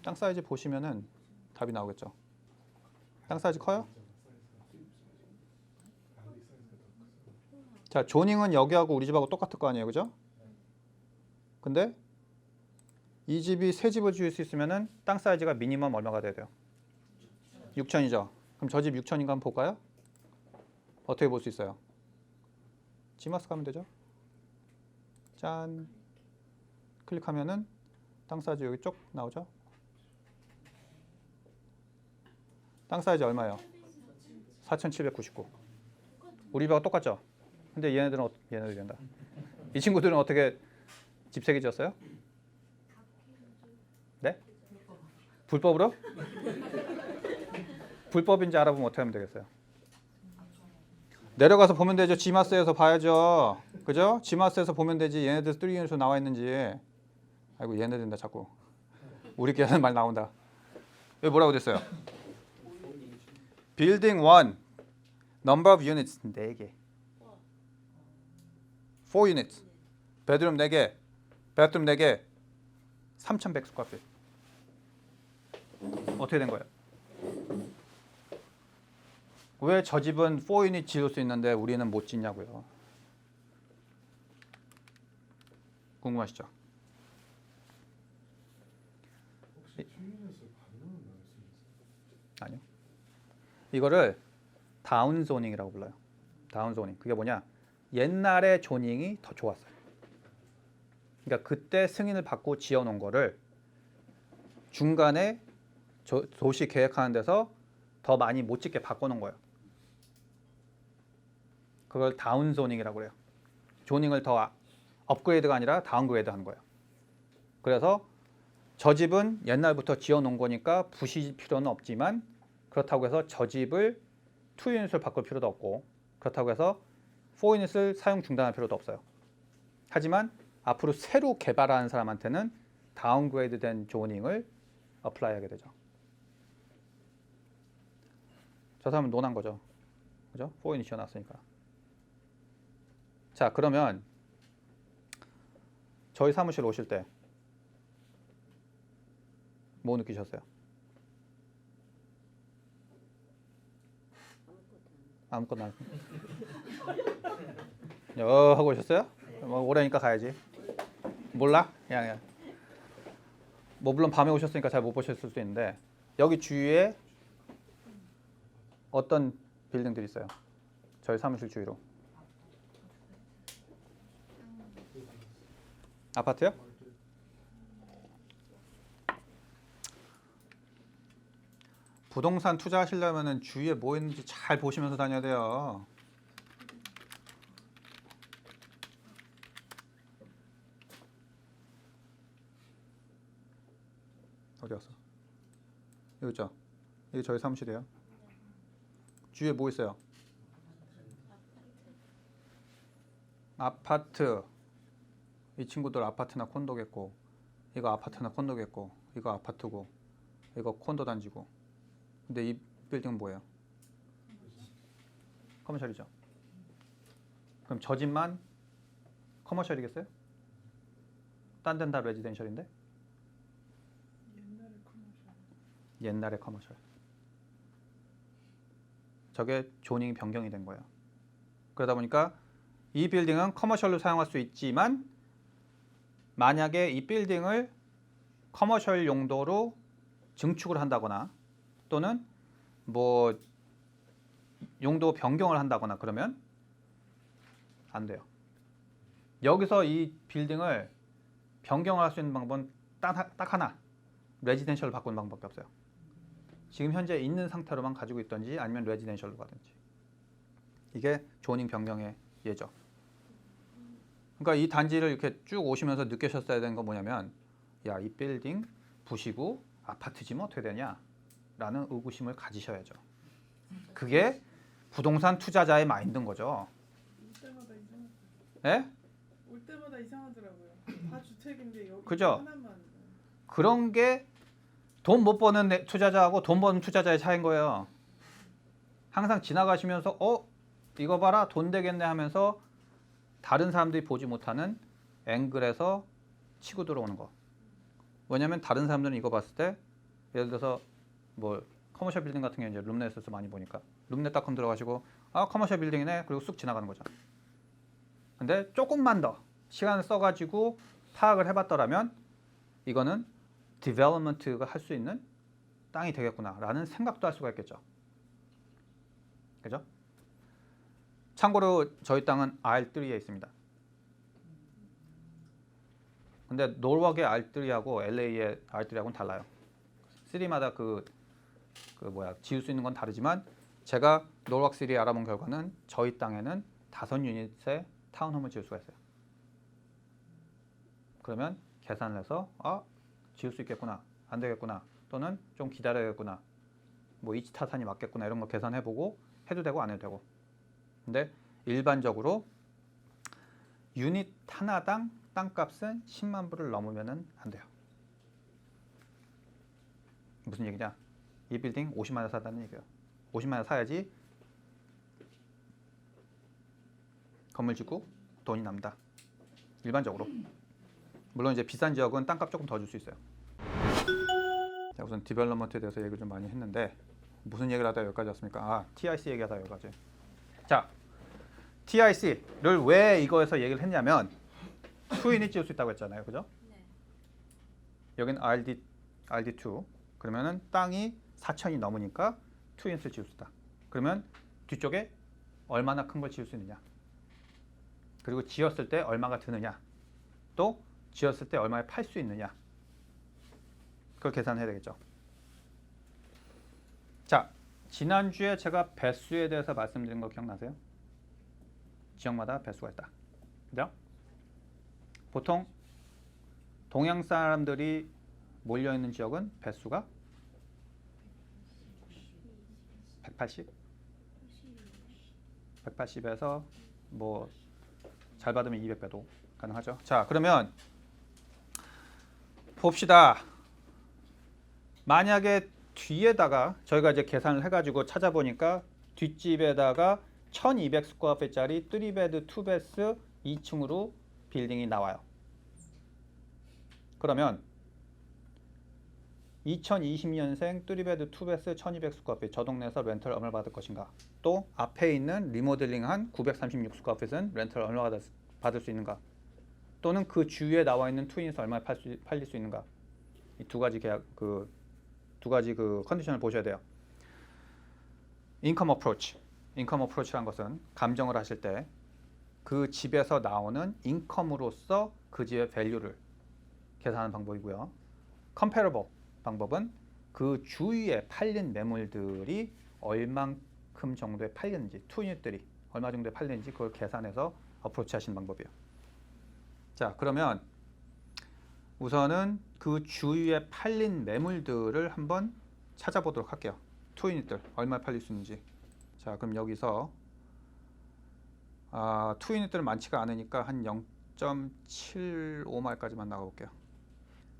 땅 사이즈 보시면은 답이 나오겠죠. 땅 사이즈 커요? 자, 조닝은 여기하고 우리 집하고 똑같을 거 아니에요, 그죠? 근데 이 집이 세 집을 지을 수 있으면은 땅 사이즈가 미니멈 얼마가 돼야 돼요? 6,000이죠. 그럼 저 집 6,000인가 한번 볼까요? 어떻게 볼 수 있어요? 지마스 가면 되죠? 짠. 클릭하면은 땅 사이즈 여기 쪽 나오죠? 땅 사이즈 얼마예요? 4,799. 우리 집하고 똑같죠? 근데 얘네들은 얘네들 된다. 이 친구들은 어떻게 집 3개 지었어요? 네? 불법으로? 불법인지 알아보면 어떻게 하면 되겠어요? 내려가서 보면 되죠. 지마스에서 봐야죠. 그죠? 지마스에서 보면 되지. 얘네들 3유닛으로 나와 있는지. 아이고 얘네들 된다 자꾸. 우리끼리 하는 말 나온다. 여기 뭐라고 됐어요? 빌딩 1 number of units 4개. 4 units. 베드룸 4개. 베드룸 4개. 3,100 스퀘어핏. 어떻게 된 거예요? 왜 저 집은 4 유닛 지을 수 있는데 우리는 못 짓냐고요. 궁금하시죠? 아니요. 이거를 다운 조닝이라고 불러요. 다운 조닝. 그게 뭐냐? 옛날에 조닝이 더 좋았어요. 그러니까 그때 승인을 받고 지어놓은 거를 중간에 도시 계획하는 데서 더 많이 못 짓게 바꿔놓은 거예요. 그걸 다운 조닝이라고 그래요. 조닝을 더 업그레이드가 아니라 다운그레이드 하는 거예요. 그래서 저 집은 옛날부터 지어놓은 거니까 부실 필요는 없지만 그렇다고 해서 저 집을 2유닛을 바꿀 필요도 없고 그렇다고 해서 4유닛을 사용 중단할 필요도 없어요. 하지만 앞으로 새로 개발하는 사람한테는 다운그레이드 된 조닝을 어플라이하게 되죠. 저 사람은 논한 거죠. 그죠? 4유닛 지어놨으니까. 자, 그러면 저희 사무실 오실 때 뭐 느끼셨어요? 아무것도 안 하고 오셨어요? 뭐 오래니까 가야지. 몰라? 그냥. 뭐 물론 밤에 오셨으니까 잘 못 보셨을 수도 있는데 여기 주위에 어떤 빌딩들이 있어요? 저희 사무실 주위로. 아파트요? 부동산 투자하시려면 주위에 뭐 있는지 잘 보시면서 다녀야 돼요. 어디 갔어? 여기 있죠? 여기 저희 사무실이에요. 주위에 뭐 있어요? 아파트. 이 친구들 아파트나 콘도겠고, 이거 아파트나 콘도겠고, 이거 아파트고, 이거 콘도 단지고. 근데 이 빌딩은 뭐예요? 커머셜이죠. 그럼 저 집만 커머셜이겠어요? 딴 데는 다 레지덴셜인데? 옛날에 커머셜. 저게 조닝 변경이 된 거예요. 그러다 보니까 이 빌딩은 커머셜로 사용할 수 있지만 만약에 이 빌딩을 커머셜 용도로 증축을 한다거나 또는 뭐 용도 변경을 한다거나 그러면 안 돼요. 여기서 이 빌딩을 변경을 할 수 있는 방법은 딱 하나. 레지덴셜로 바꾸는 방법밖에 없어요. 지금 현재 있는 상태로만 가지고 있든지 아니면 레지덴셜로 가든지. 이게 조닝 변경의 예죠. 그러니까 이 단지를 이렇게 쭉 오시면서 느끼셨어야 되는 건 뭐냐면 야, 이 빌딩 부시고 아파트지 뭐 어떻게 되냐 라는 의구심을 가지셔야죠. 그게 부동산 투자자의 마인드인 거죠. 올 때마다 이상하더라고요. 예? 올 때마다 이상하더라고요. 다 주택인데 여기 그죠? 하나만. 그런 게 돈 못 버는 투자자하고 돈 버는 투자자의 차이인 거예요. 항상 지나가시면서 이거 봐라 돈 되겠네 하면서 다른 사람들이 보지 못하는 앵글에서 치고 들어오는 거. 왜냐면 다른 사람들은 이거 봤을 때 예를 들어서 뭐 커머셜 빌딩 같은 경우 이제 룸넷에서 많이 보니까 룸넷닷컴 들어가시고 커머셜 빌딩이네 그리고 쑥 지나가는 거죠. 근데 조금만 더 시간을 써가지고 파악을 해봤더라면 이거는 디벨롭먼트가 할 수 있는 땅이 되겠구나라는 생각도 할 수가 있겠죠. 그죠? 참고로 저희 땅은 R3에 있습니다. 근데 노르웍의 R3하고 LA의 R3하고는 달라요. 시리마다 지을 수 있는 건 다르지만 제가 노르웍 시리 알아본 결과는 저희 땅에는 5유닛의 타운홈을 지을 수가 있어요. 그러면 계산을 해서 지을 수 있겠구나, 안 되겠구나, 또는 좀 기다려야겠구나, 뭐 이치 타산이 맞겠구나 이런 거 계산해보고 해도 되고 안 해도 되고. 근데 일반적으로 유닛 하나당 땅값은 10만 불을 넘으면 안 돼요. 무슨 얘기냐? 이 빌딩 50만 원 사다는 얘기예요. 50만 원 사야지 건물 짓고 돈이 남다. 일반적으로. 물론 이제 비싼 지역은 땅값 조금 더 줄 수 있어요. 자, 우선 디벨롭먼트에 대해서 얘기를 좀 많이 했는데 무슨 얘기를 하다 여기까지 왔습니까? TIC 얘기하다 여기까지. 자, TIC를 왜 이거에서 얘기를 했냐면 투인이 지을 수 있다고 했잖아요. 그죠? 네. 여긴 RD2. 그러면은 땅이 4천이 넘으니까 투인을 지을 수 있다. 그러면 뒤쪽에 얼마나 큰 걸 지을 수 있느냐. 그리고 지었을 때 얼마가 드느냐. 또 지었을 때 얼마에 팔 수 있느냐. 그걸 계산해야 되겠죠. 자, 지난주에 제가 배수에 대해서 말씀드린 거 기억나세요? 지역마다 배수가 있다. 그죠? 보통 동양 사람들이 몰려있는 지역은 배수가 180? 180에서 뭐 잘 받으면 200배도 가능하죠. 자, 그러면 봅시다. 만약에 뒤에다가 저희가 이제 계산을 해가지고 찾아보니까 뒷집에다가 1200 스퀘어핏짜리 3베드 2베스 2층으로 빌딩이 나와요. 그러면 2020년생 3베드 2베스 1200 스퀘어핏 저 동네에서 렌털 얼마 받을 것인가? 또 앞에 있는 리모델링한 936 스퀘어핏은 렌털 얼마 받을 수 있는가? 또는 그 주위에 나와 있는 트윈스 얼마에 팔릴 수 있는가? 이 두 가지 컨디션을 보셔야 돼요. 인컴 어프로치. 인컴 어프로치란 것은 감정을 하실 때 그 집에서 나오는 인컴으로서 그 집의 밸류를 계산하는 방법이고요. 컴패러블 방법은 그 주위에 팔린 매물들이 얼만큼 정도에 팔렸는지, 투유닛들이 얼마 정도에 팔렸는지 그걸 계산해서 어프로치 하시는 방법이에요. 자, 그러면 우선은 그 주위에 팔린 매물들을 한번 찾아보도록 할게요. 투유닛들 얼마에 팔릴 수 있는지. 자, 그럼 여기서 투유닛들은 많지가 않으니까 한 0.75마일까지만 나가볼게요.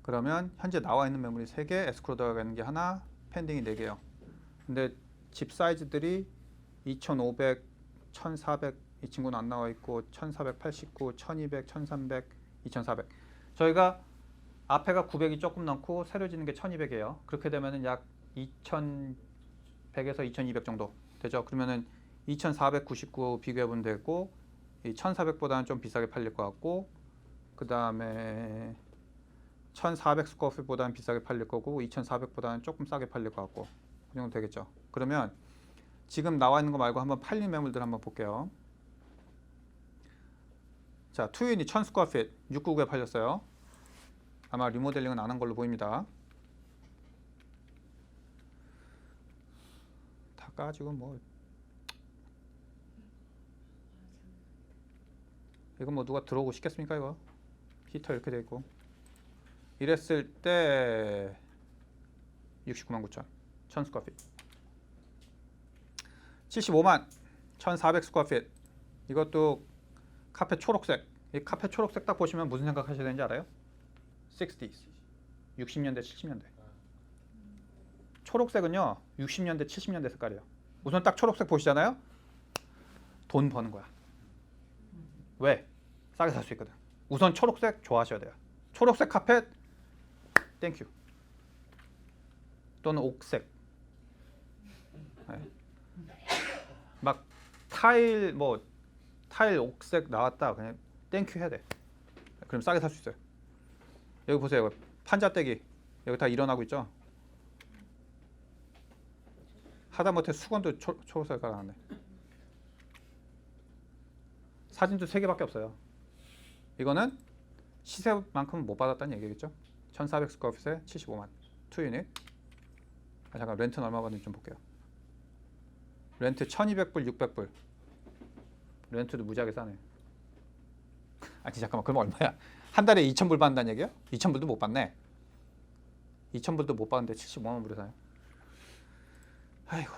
그러면 현재 나와 있는 매물이 3개, 에스크로 들어가 있는 게 하나, 펜딩이 4개요. 근데 집 사이즈들이 2,500, 1,400, 이 친구는 안 나와 있고 1,489, 1,200, 1,300, 2,400. 저희가 앞에가 900이 조금 넘고 새로 지는 게 1,200이에요. 그렇게 되면은 약 2,100에서 2,200 정도 되죠. 그러면은 2,499 비교해 보면 되고, 이 1,400보다는 좀 비싸게 팔릴 것 같고, 그 다음에 1,400 스퀘어핏보다는 비싸게 팔릴 거고, 2,400보다는 조금 싸게 팔릴 것 같고, 그 정도 되겠죠. 그러면 지금 나와 있는 거 말고 한번 팔린 매물들 한번 볼게요. 자, 투유닛 1,000 스퀘어핏 699에 팔렸어요. 아마 리모델링은 안 한 걸로 보입니다. 다 까지고 뭐 이거 뭐 누가 들어오고 싶겠습니까? 이거 히터 이렇게 돼 있고 이랬을 때 69만 9천 1,000 스퀘어핏 75만 1,400 스퀘어핏 이것도 카페 초록색. 이 카페 초록색 딱 보시면 무슨 생각하셔야 되는지 알아요? 60s 60년대 70년대 초록색은요 60년대 70년대 색깔이에요. 우선 딱 초록색 보시잖아요. 돈 버는 거야. 왜? 싸게 살 수 있거든. 우선 초록색 좋아하셔야 돼요. 초록색 카펫 땡큐. 또는 옥색. 네. 막 타일 타일 옥색 나왔다 그냥 땡큐 해야 돼. 그럼 싸게 살 수 있어요. 여기 보세요. 판자떼기 여기 다 일어나고 있죠. 하다못해 수건도 초록색 깔아놨네. 사진도 3개밖에 없어요. 이거는 시세만큼은 못 받았다는 얘기겠죠. 1,400 스퀘어핏에 75만 투유닛. 잠깐 렌트는 얼마 받는지 좀 볼게요. 렌트 1,200불 600불. 렌트도 무지하게 싸네. 아니 잠깐만 그럼 얼마야? 한 달에 2,000불 받는다는 얘기야? 2,000불도 못 받네. 2,000불도 못 받는데 75만 불에 사요. 아이고.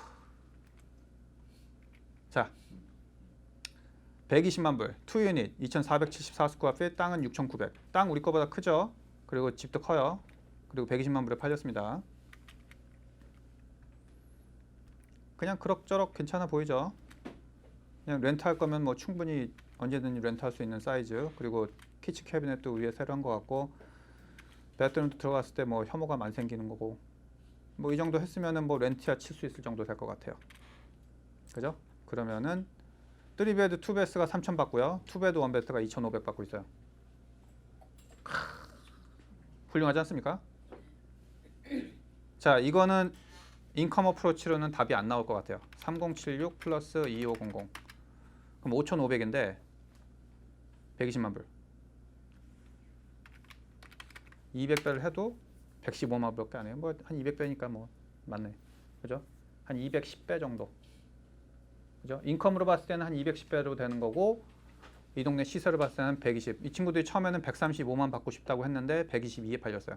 자 120만 불 투유닛 2,474 스퀘어핏. 땅은 6,900. 땅 우리 거보다 크죠? 그리고 집도 커요. 그리고 120만 불에 팔렸습니다. 그냥 그럭저럭 괜찮아 보이죠? 그냥 렌트할 거면 뭐 충분히 언제든지 렌트할 수 있는 사이즈. 그리고 키친 캐비넷도 위에 새로 한 것 같고 베드룸도 들어갔을 때 뭐 혐오감 안 생기는 거고 뭐 이 정도 했으면은 뭐 렌트야 칠 수 있을 정도 될 것 같아요. 그죠? 그러면은 3베드 2베스가 3,000 받고요. 2베드 1베스가 2,500 받고 있어요. 훌륭하지 않습니까? 자, 이거는 인컴 어프로치로는 답이 안 나올 것 같아요. 3076 플러스 2500 그럼 5,500인데 120만 불 200배를 해도 115만 불밖에 안 해요. 뭐 한 200배니까 뭐 맞네. 그죠? 한 210배 정도. 그죠? 인컴으로 봤을 때는 한 210배로 되는 거고 이 동네 시세로 봤을 때는 120. 이 친구들이 처음에는 135만 받고 싶다고 했는데 122에 팔렸어요.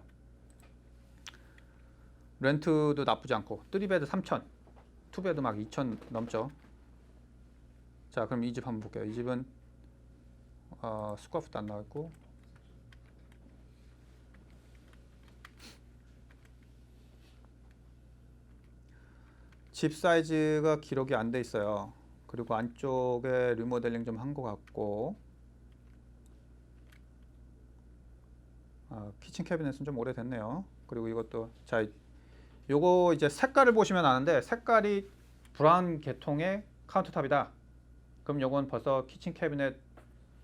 렌트도 나쁘지 않고 3베드 3,000, 2베드 막 2,000 넘죠. 자, 그럼 이 집 한번 볼게요. 이 집은 스퀘어핏도 안 나왔고 집 사이즈가 기록이 안 돼 있어요. 그리고 안쪽에 리모델링 좀 한 것 같고 키친 캐비넷은 좀 오래됐네요. 그리고 이것도 자 요거 이제 색깔을 보시면 아는데 색깔이 브라운 계통의 카운터탑이다. 그럼 요건 벌써 키친 캐비넷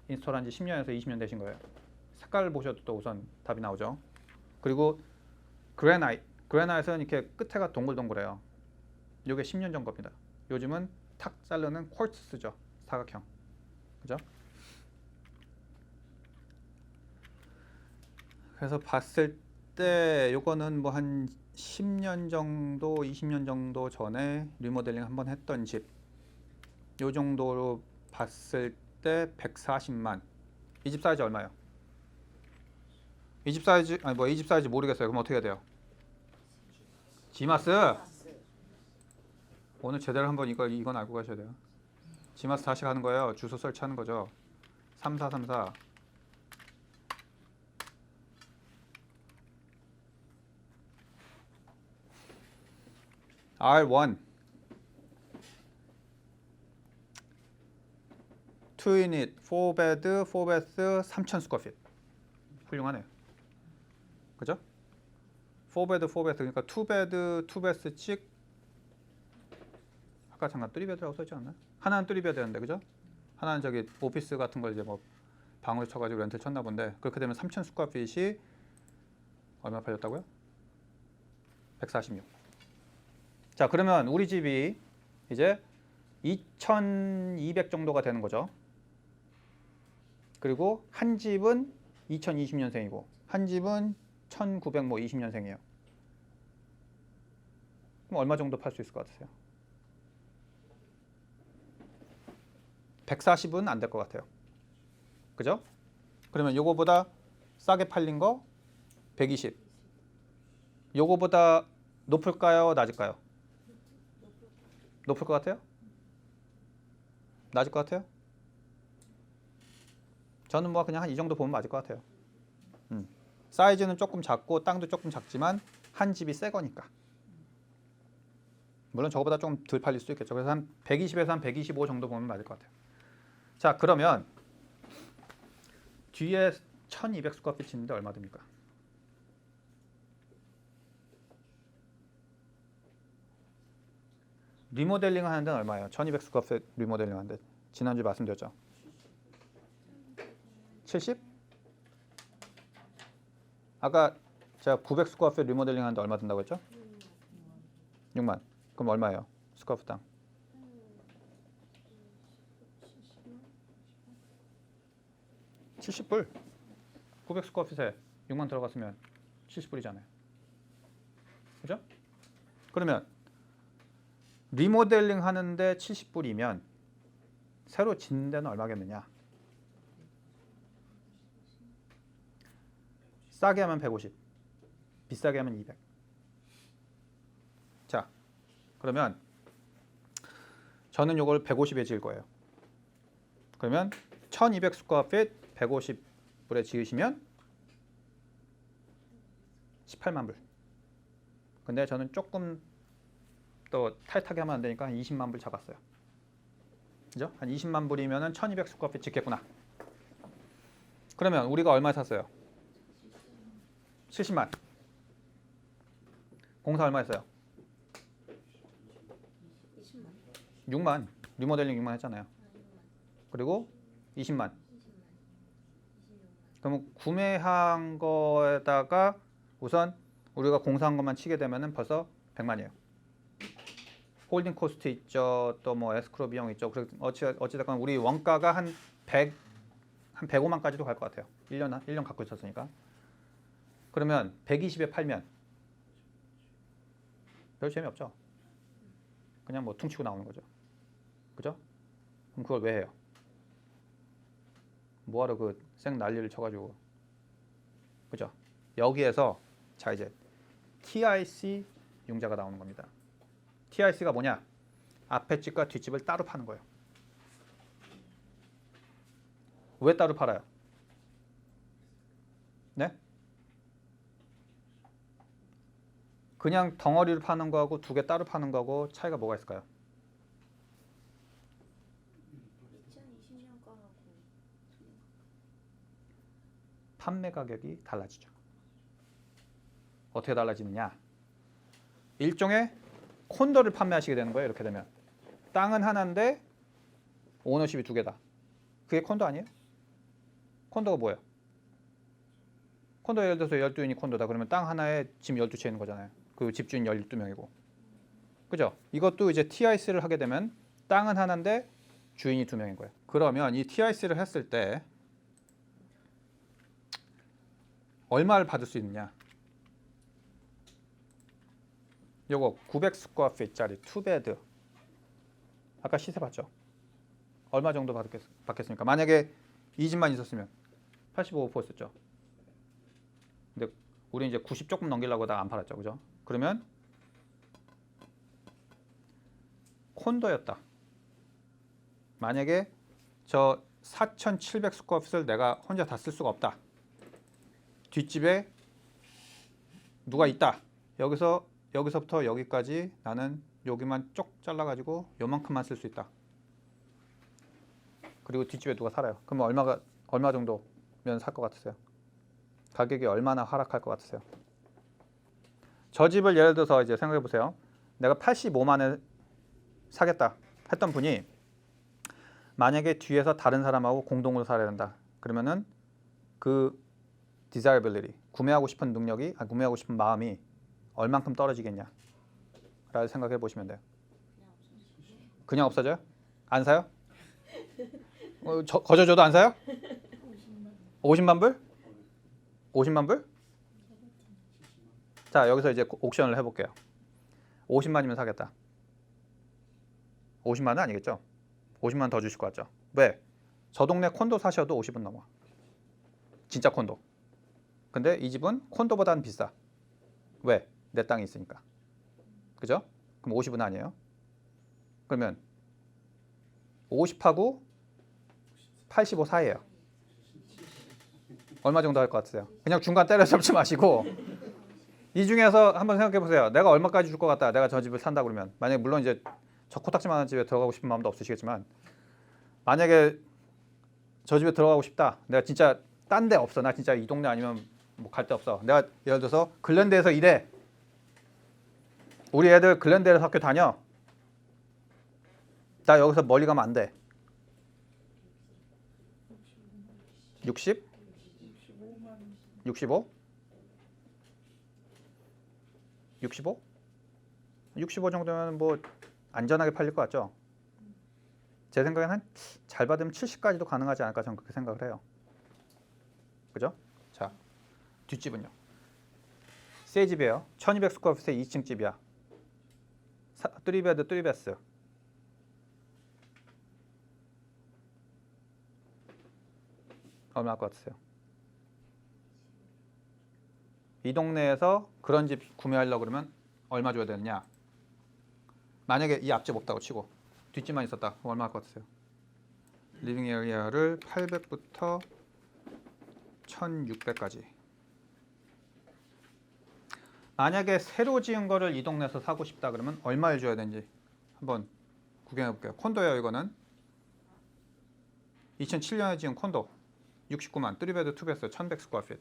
인스톨한 지 10년에서 20년 되신 거예요. 색깔을 보셔도 또 우선 답이 나오죠. 그리고 그래나이트는 이렇게 끝에가 동글동글해요. 요게 10년 전 겁니다. 요즘은 탁 자르는 쿼츠 쓰죠. 사각형. 그죠? 그래서 봤을 때 요거는 뭐 한 10년 정도, 20년 정도 전에 리모델링 한번 했던 집. 요 정도로 봤을 때 140만. 이 집 사이즈 얼마예요? 이 집 사이즈 아니 뭐 이 집 사이즈 모르겠어요. 그럼 어떻게 해야 돼요? 지마스. 오늘 제대로 한번 이건 알고 가셔야 돼요. 지마스 다시 가는 거예요. 주소 설치하는 거죠. 3434. R1 2 유닛 4베드 4베스 3,000 스퀘어핏. 훌륭하네요. 그죠? 4베드 4베스 그러니까 2베드 2베스씩 아까 잠깐 3베드라고 써있지 않나요? 하나는 3베드였는데 그죠? 하나는 저기 오피스 같은 걸 이제 뭐 방을 쳐가지고 렌트 쳤나 본데 그렇게 되면 3,000 스퀘어핏이 얼마 팔렸다고요? 146. 자 그러면 우리 집이 이제 2,200 정도가 되는 거죠. 그리고 한 집은 2020년생이고 한 집은 1920년생이에요. 그럼 얼마 정도 팔 수 있을 것 같으세요? 140은 안 될 것 같아요. 그죠? 그러면 요거보다 싸게 팔린 거 120. 요거보다 높을까요? 낮을까요? 높을 것 같아요? 낮을 것 같아요? 저는 뭐 그냥 한 이 정도 보면 맞을 것 같아요. 사이즈는 조금 작고 땅도 조금 작지만 한 집이 새 거니까. 물론 저거보다 좀 덜 팔릴 수도 있겠죠. 그래서 한 120에서 한 125 정도 보면 맞을 것 같아요. 자 그러면 뒤에 1200 스퀘어핏 있는데 얼마 듭니까? 리모델링 하는 데는 얼마예요? 1200 스퀘어핏 리모델링 하는데 지난주에 말씀드렸죠. 70? 아까 제가 900 스퀘어핏 리모델링 하는데 얼마 든다고 했죠? 6만. 그럼 얼마예요? 스퀘어핏당. 70불. 900 스퀘어핏에 6만 들어갔으면 70불이잖아요. 그죠? 그러면 리모델링 하는데 70불이면 새로 짓는 데는 얼마겠느냐? 싸게 하면 150, 비싸게 하면 200. 자, 그러면 저는 이걸 150에 지을 거예요. 그러면 1200 스퀘어핏 150불에 지으시면 18만 불. 근데 저는 조금 또 타이트하게 하면 안 되니까 한 20만 불 잡았어요. 그죠? 한 20만 불이면은 1200 스퀘어핏 짓겠구나. 그러면 우리가 얼마에 샀어요? 70만. 공사 얼마 했어요? 6만. 리모델링 6만 했잖아요. 그리고 20만. 그럼 구매한 거에다가 우선 우리가 공사한 것만 치게 되면은 벌써 100만이에요. 홀딩 코스트 있죠. 또 뭐 에스크로 비용 있죠. 그래서 어찌됐건 우리 원가가 한 105만까지도 갈 것 같아요. 1년 갖고 있었으니까. 그러면 120에 팔면 별 재미없죠. 그냥 뭐 퉁치고 나오는 거죠. 그죠? 그럼 그걸 왜 해요? 뭐하러 그 생 난리를 쳐가지고. 그죠? 여기에서 자 이제 TIC 융자가 나오는 겁니다. TIC가 뭐냐? 앞에 집과 뒷집을 따로 파는 거예요. 왜 따로 팔아요? 네? 그냥 덩어리를 파는 거하고 두 개 따로 파는 거하고 차이가 뭐가 있을까요? 2020년 거하고 판매 가격이 달라지죠. 어떻게 달라지느냐? 일종의 콘도를 판매하시게 되는 거예요. 이렇게 되면 땅은 하나인데 오너십이 두 개다. 그게 콘도 아니에요? 콘도가 뭐예요? 콘도 예를 들어서 12인이 콘도다. 그러면 땅 하나에 집 12채 있는 거잖아요. 그 집주인 12명이고. 그죠? 이것도 이제 TIC를 하게 되면 땅은 하나인데 주인이 2명인 거예요. 그러면 이 TIC를 했을 때 얼마를 받을 수 있느냐? 요거 900 스퀘어 피트짜리 2베드 아까 시세 봤죠? 얼마 정도 받겠습니까? 만약에 이 집만 있었으면 85% 썼죠. 근데 우리 이제 90 조금 넘기려고 다 안 팔았죠, 그죠? 그러면 콘도였다. 만약에 저 4,700 스퀘어 핏을 내가 혼자 다 쓸 수가 없다. 뒷집에 누가 있다. 여기서부터 여기까지 나는 여기만 쪽 잘라가지고 요만큼만 쓸 수 있다. 그리고 뒷집에 누가 살아요. 그러면 얼마 정도면 살 것 같으세요? 가격이 얼마나 하락할 것 같으세요? 저 집을 예를 들어서 이제 생각해 보세요. 내가 85만에 사겠다 했던 분이 만약에 뒤에서 다른 사람하고 공동으로 살아야 된다. 그러면은 그 desirability, 구매하고 싶은 능력이, 구매하고 싶은 마음이 얼만큼 떨어지겠냐? 라고 생각해 보시면 돼요. 그냥 없어져요? 안 사요? 거저줘도 안 사요? 50만 불? 50만 불? 자, 여기서 이제 옥션을 해볼게요. 50만이면 사겠다. 50만은 아니겠죠? 50만 더 주실 것 같죠? 왜? 저 동네 콘도 사셔도 50은 넘어. 진짜 콘도. 근데 이 집은 콘도보다는 비싸. 왜? 내 땅이 있으니까. 그죠? 그럼 50은 아니에요. 그러면 50하고 85 사이에요. 얼마 정도 할 것 같으세요? 그냥 중간 때려잡지 마시고 이 중에서 한번 생각해 보세요. 내가 얼마까지 줄 것 같다. 내가 저 집을 산다 그러면 만약에 물론 이제 저 코딱지만한 집에 들어가고 싶은 마음도 없으시겠지만 만약에 저 집에 들어가고 싶다. 내가 진짜 딴 데 없어. 나 진짜 이 동네 아니면 뭐 갈 데 없어. 내가 예를 들어서 글랜드에서 일해. 우리 애들 글랜드에서 학교 다녀. 나 여기서 멀리 가면 안 돼. 60? 65? 65? 65 정도면 뭐 안전하게 팔릴 것 같죠? 제 생각에는 한 잘 받으면 70까지도 가능하지 않을까 저는 그렇게 생각을 해요. 그죠? 자, 뒷집은요. 새 집이에요. 1200 스퀘어핏의 2층 집이야. 3베드, 3베스. 얼마 할 것 같으세요? 이 동네에서 그런 집 구매하려고 그러면 얼마 줘야 되느냐? 만약에 이 앞집 없다고 치고 뒷집만 있었다. 그럼 얼마 할 것 같으세요? 리빙 에리아를 800부터 1600까지. 만약에 새로 지은 거를 이 동네에서 사고 싶다 그러면 얼마를 줘야 되는지 한번 구경해 볼게요. 콘도예요, 이거는. 2007년에 지은 콘도. 69만, 3베드, 2베스, 1100 스퀘어핏.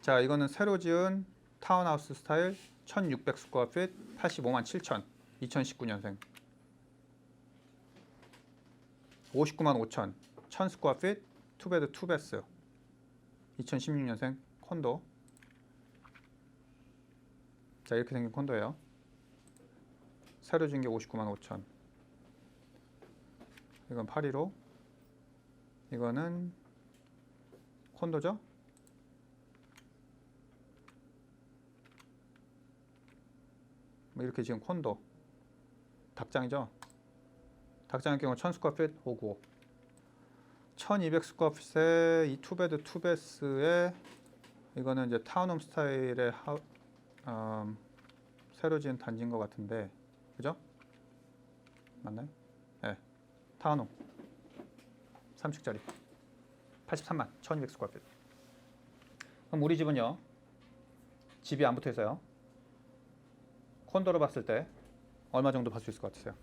자, 이거는 새로 지은 타운하우스 스타일 1600 스퀘어핏, 85만 7천, 2019년생. 59만 5천, 1000 스퀘어핏, 2베드, 2베스. 2016년생 콘도. 자, 이렇게 생긴 콘도예요. 새로 지은 게 59만 5천. 이건 815. 이거는 콘도죠? 뭐 이렇게 지금 콘도. 닭장이죠? 닭장의 경우 1000 스퀘어핏 595. 1200 스퀘어핏의 이 투베드 투베스의 이거는 이제 타운홈 스타일의 새로 지은 단지인 것 같은데, 그죠? 맞나요? 네, 타운홈 3층짜리 83만 1200 스퀘어핏. 그럼 우리 집은요, 집이 안 붙어 있어요. 콘도로 봤을 때 얼마 정도 받을 수 있을 것 같으세요?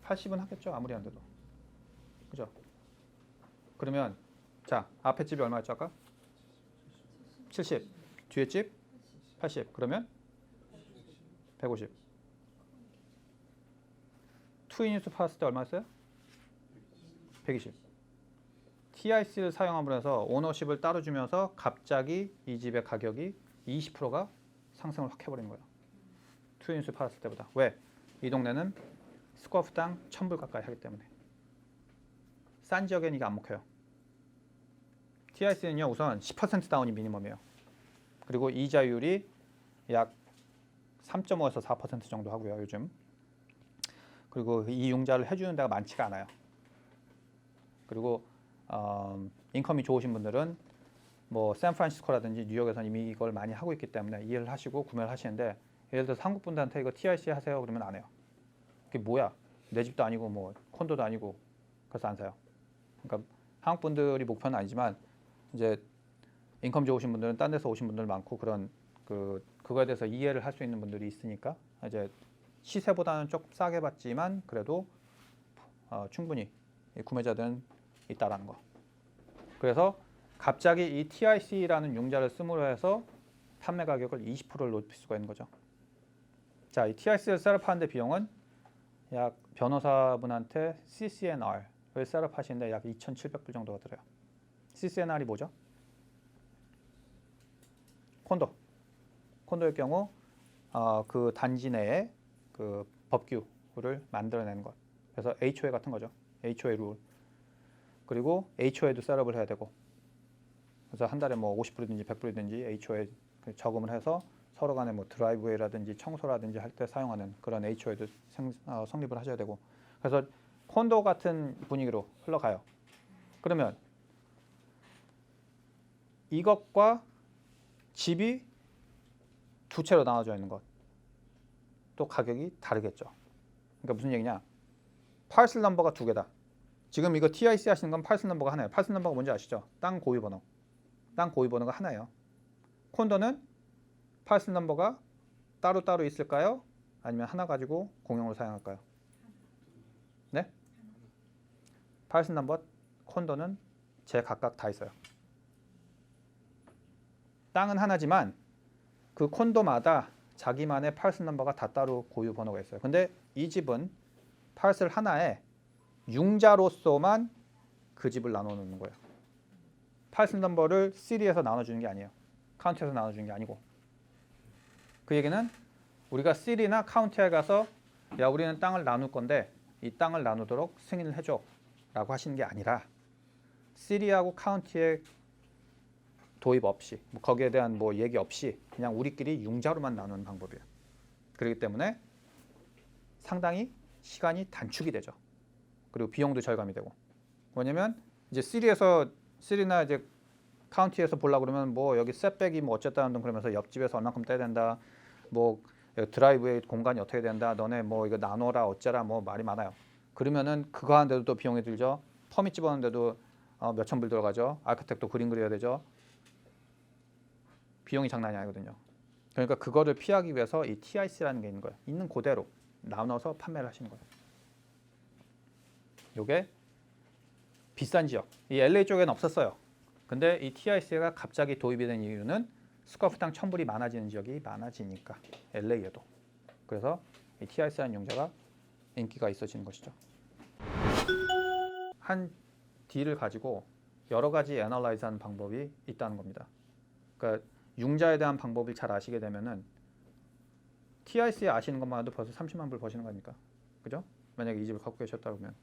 80은 하겠죠, 아무리 안 돼도. 그죠? 그러면 자, 앞에 집이 얼마였죠 아까? 70. 뒤에 집 80. 그러면 150. 투 유니트 팔았을 때 얼마였어요? 120. TIC를 사용함으로 해서 오너십을 따로 주면서 갑자기 이 집의 가격이 20%가 상승을 확 해버린 거예요. 투유니스 팔았을 때보다. 왜? 이 동네는 스쿼어프당 1,000불 가까이 하기 때문에. 싼 지역에는 이게 안 먹혀요. TIC는요 우선 10% 다운이 미니멈이에요. 그리고 이자율이 약 3.5에서 4% 정도 하고요 요즘. 그리고 이 융자를 해주는 데가 많지가 않아요. 그리고 인컴이 좋으신 분들은 뭐 샌프란시스코라든지 뉴욕에서는 이미 이걸 많이 하고 있기 때문에 이해를 하시고 구매를 하시는데, 예를 들어서 한국 분들한테 이거 TIC 하세요 그러면 안 해요. 그게 뭐야? 내 집도 아니고 뭐 콘도도 아니고. 그래서 안 사요. 그러니까 한국 분들이 목표는 아니지만 이제 인컴 좋으신 분들은 딴 데서 오신 분들 많고, 그런 그거에 대해서 이해를 할 수 있는 분들이 있으니까 이제 시세보다는 조금 싸게 받지만 그래도 충분히 구매자들은 있다라는 거. 그래서 갑자기 이 TIC라는 융자를 씀으로 해서 판매 가격을 20%를 높일 수가 있는 거죠. 자, 이 TIC를 셋업하는데 비용은 약 변호사분한테 CCNR을 셋업하시는데 약 2,700불 정도가 들어요. CCNR이 뭐죠? 콘도의 경우 그 단지 내에 그 법규를 만들어내는 것. 그래서 HOA 같은 거죠. HOA 룰. 그리고 HOA도 셋업을 해야 되고. 그래서 한 달에 뭐 50불이든지 100불이든지 HOA 저금을 해서 서로 간에 뭐 드라이브웨이라든지 청소라든지 할 때 사용하는 그런 HOA도 성립을 하셔야 되고. 그래서 콘도 같은 분위기로 흘러가요. 그러면 이것과 집이 두 채로 나눠져 있는 것, 또 가격이 다르겠죠. 그러니까 무슨 얘기냐? 파슬 넘버가 두 개다. 지금 이거 TIC 하시는 건 파슬 넘버가 하나예요. 파슬 넘버가 뭔지 아시죠? 땅 고유 번호. 땅 고유 번호가 하나예요. 콘도는 파슬 넘버가 따로따로 있을까요? 아니면 하나 가지고 공용으로 사용할까요? 네? 파슬 넘버 콘도는 제각각 다 있어요. 땅은 하나지만 그 콘도마다 자기만의 파슬 넘버가 다 따로 고유 번호가 있어요. 근데 이 집은 파슬 하나에 융자로서만 그 집을 나눠 놓는 거예요. 파슬 넘버를 시리에서 나눠주는 게 아니에요. 카운티에서 나눠주는 게 아니고. 그 얘기는 우리가 시리나 카운티에 가서 야 우리는 땅을 나눌 건데 이 땅을 나누도록 승인을 해줘 라고 하시는 게 아니라, 시리하고 카운티에 도입 없이 뭐 거기에 대한 뭐 얘기 없이 그냥 우리끼리 융자로만 나누는 방법이에요. 그렇기 때문에 상당히 시간이 단축이 되죠. 그리고 비용도 절감이 되고. 뭐냐면 이제 시리나 이제 카운티에서 보려고 그러면 뭐 여기 셋백이 뭐 어쨌다는 등 그러면서 옆집에서 얼만큼 떼야 된다. 뭐 드라이브웨이 공간이 어떻게 된다. 너네 뭐 이거 나눠라 어쩌라 뭐 말이 많아요. 그러면은 그거 하는데도 또 비용이 들죠. 퍼밋 집어넣는데도 몇천 불 들어가죠. 아키텍트도 그림 그려야 되죠. 비용이 장난이 아니거든요. 그러니까 그거를 피하기 위해서 이 TIC라는 게 있는 거예요. 있는 그대로 나눠서 판매를 하시는 거예요. 이게 비싼 지역, 이 LA 쪽에는 없었어요. 근데 이 TIC가 갑자기 도입이 된 이유는 스쿼어프당 1,000불이 많아지는 지역이 많아지니까, LA에도. 그래서 이 TIC라는 융자가 인기가 있어지는 것이죠. 한 딜을 가지고 여러 가지 애널라이즈하는 방법이 있다는 겁니다. 그러니까 융자에 대한 방법을 잘 아시게 되면은 TIC 아시는 것만 해도 벌써 30만 불 버시는 거니까, 그죠? 만약에 이 집을 갖고 계셨다 그러면.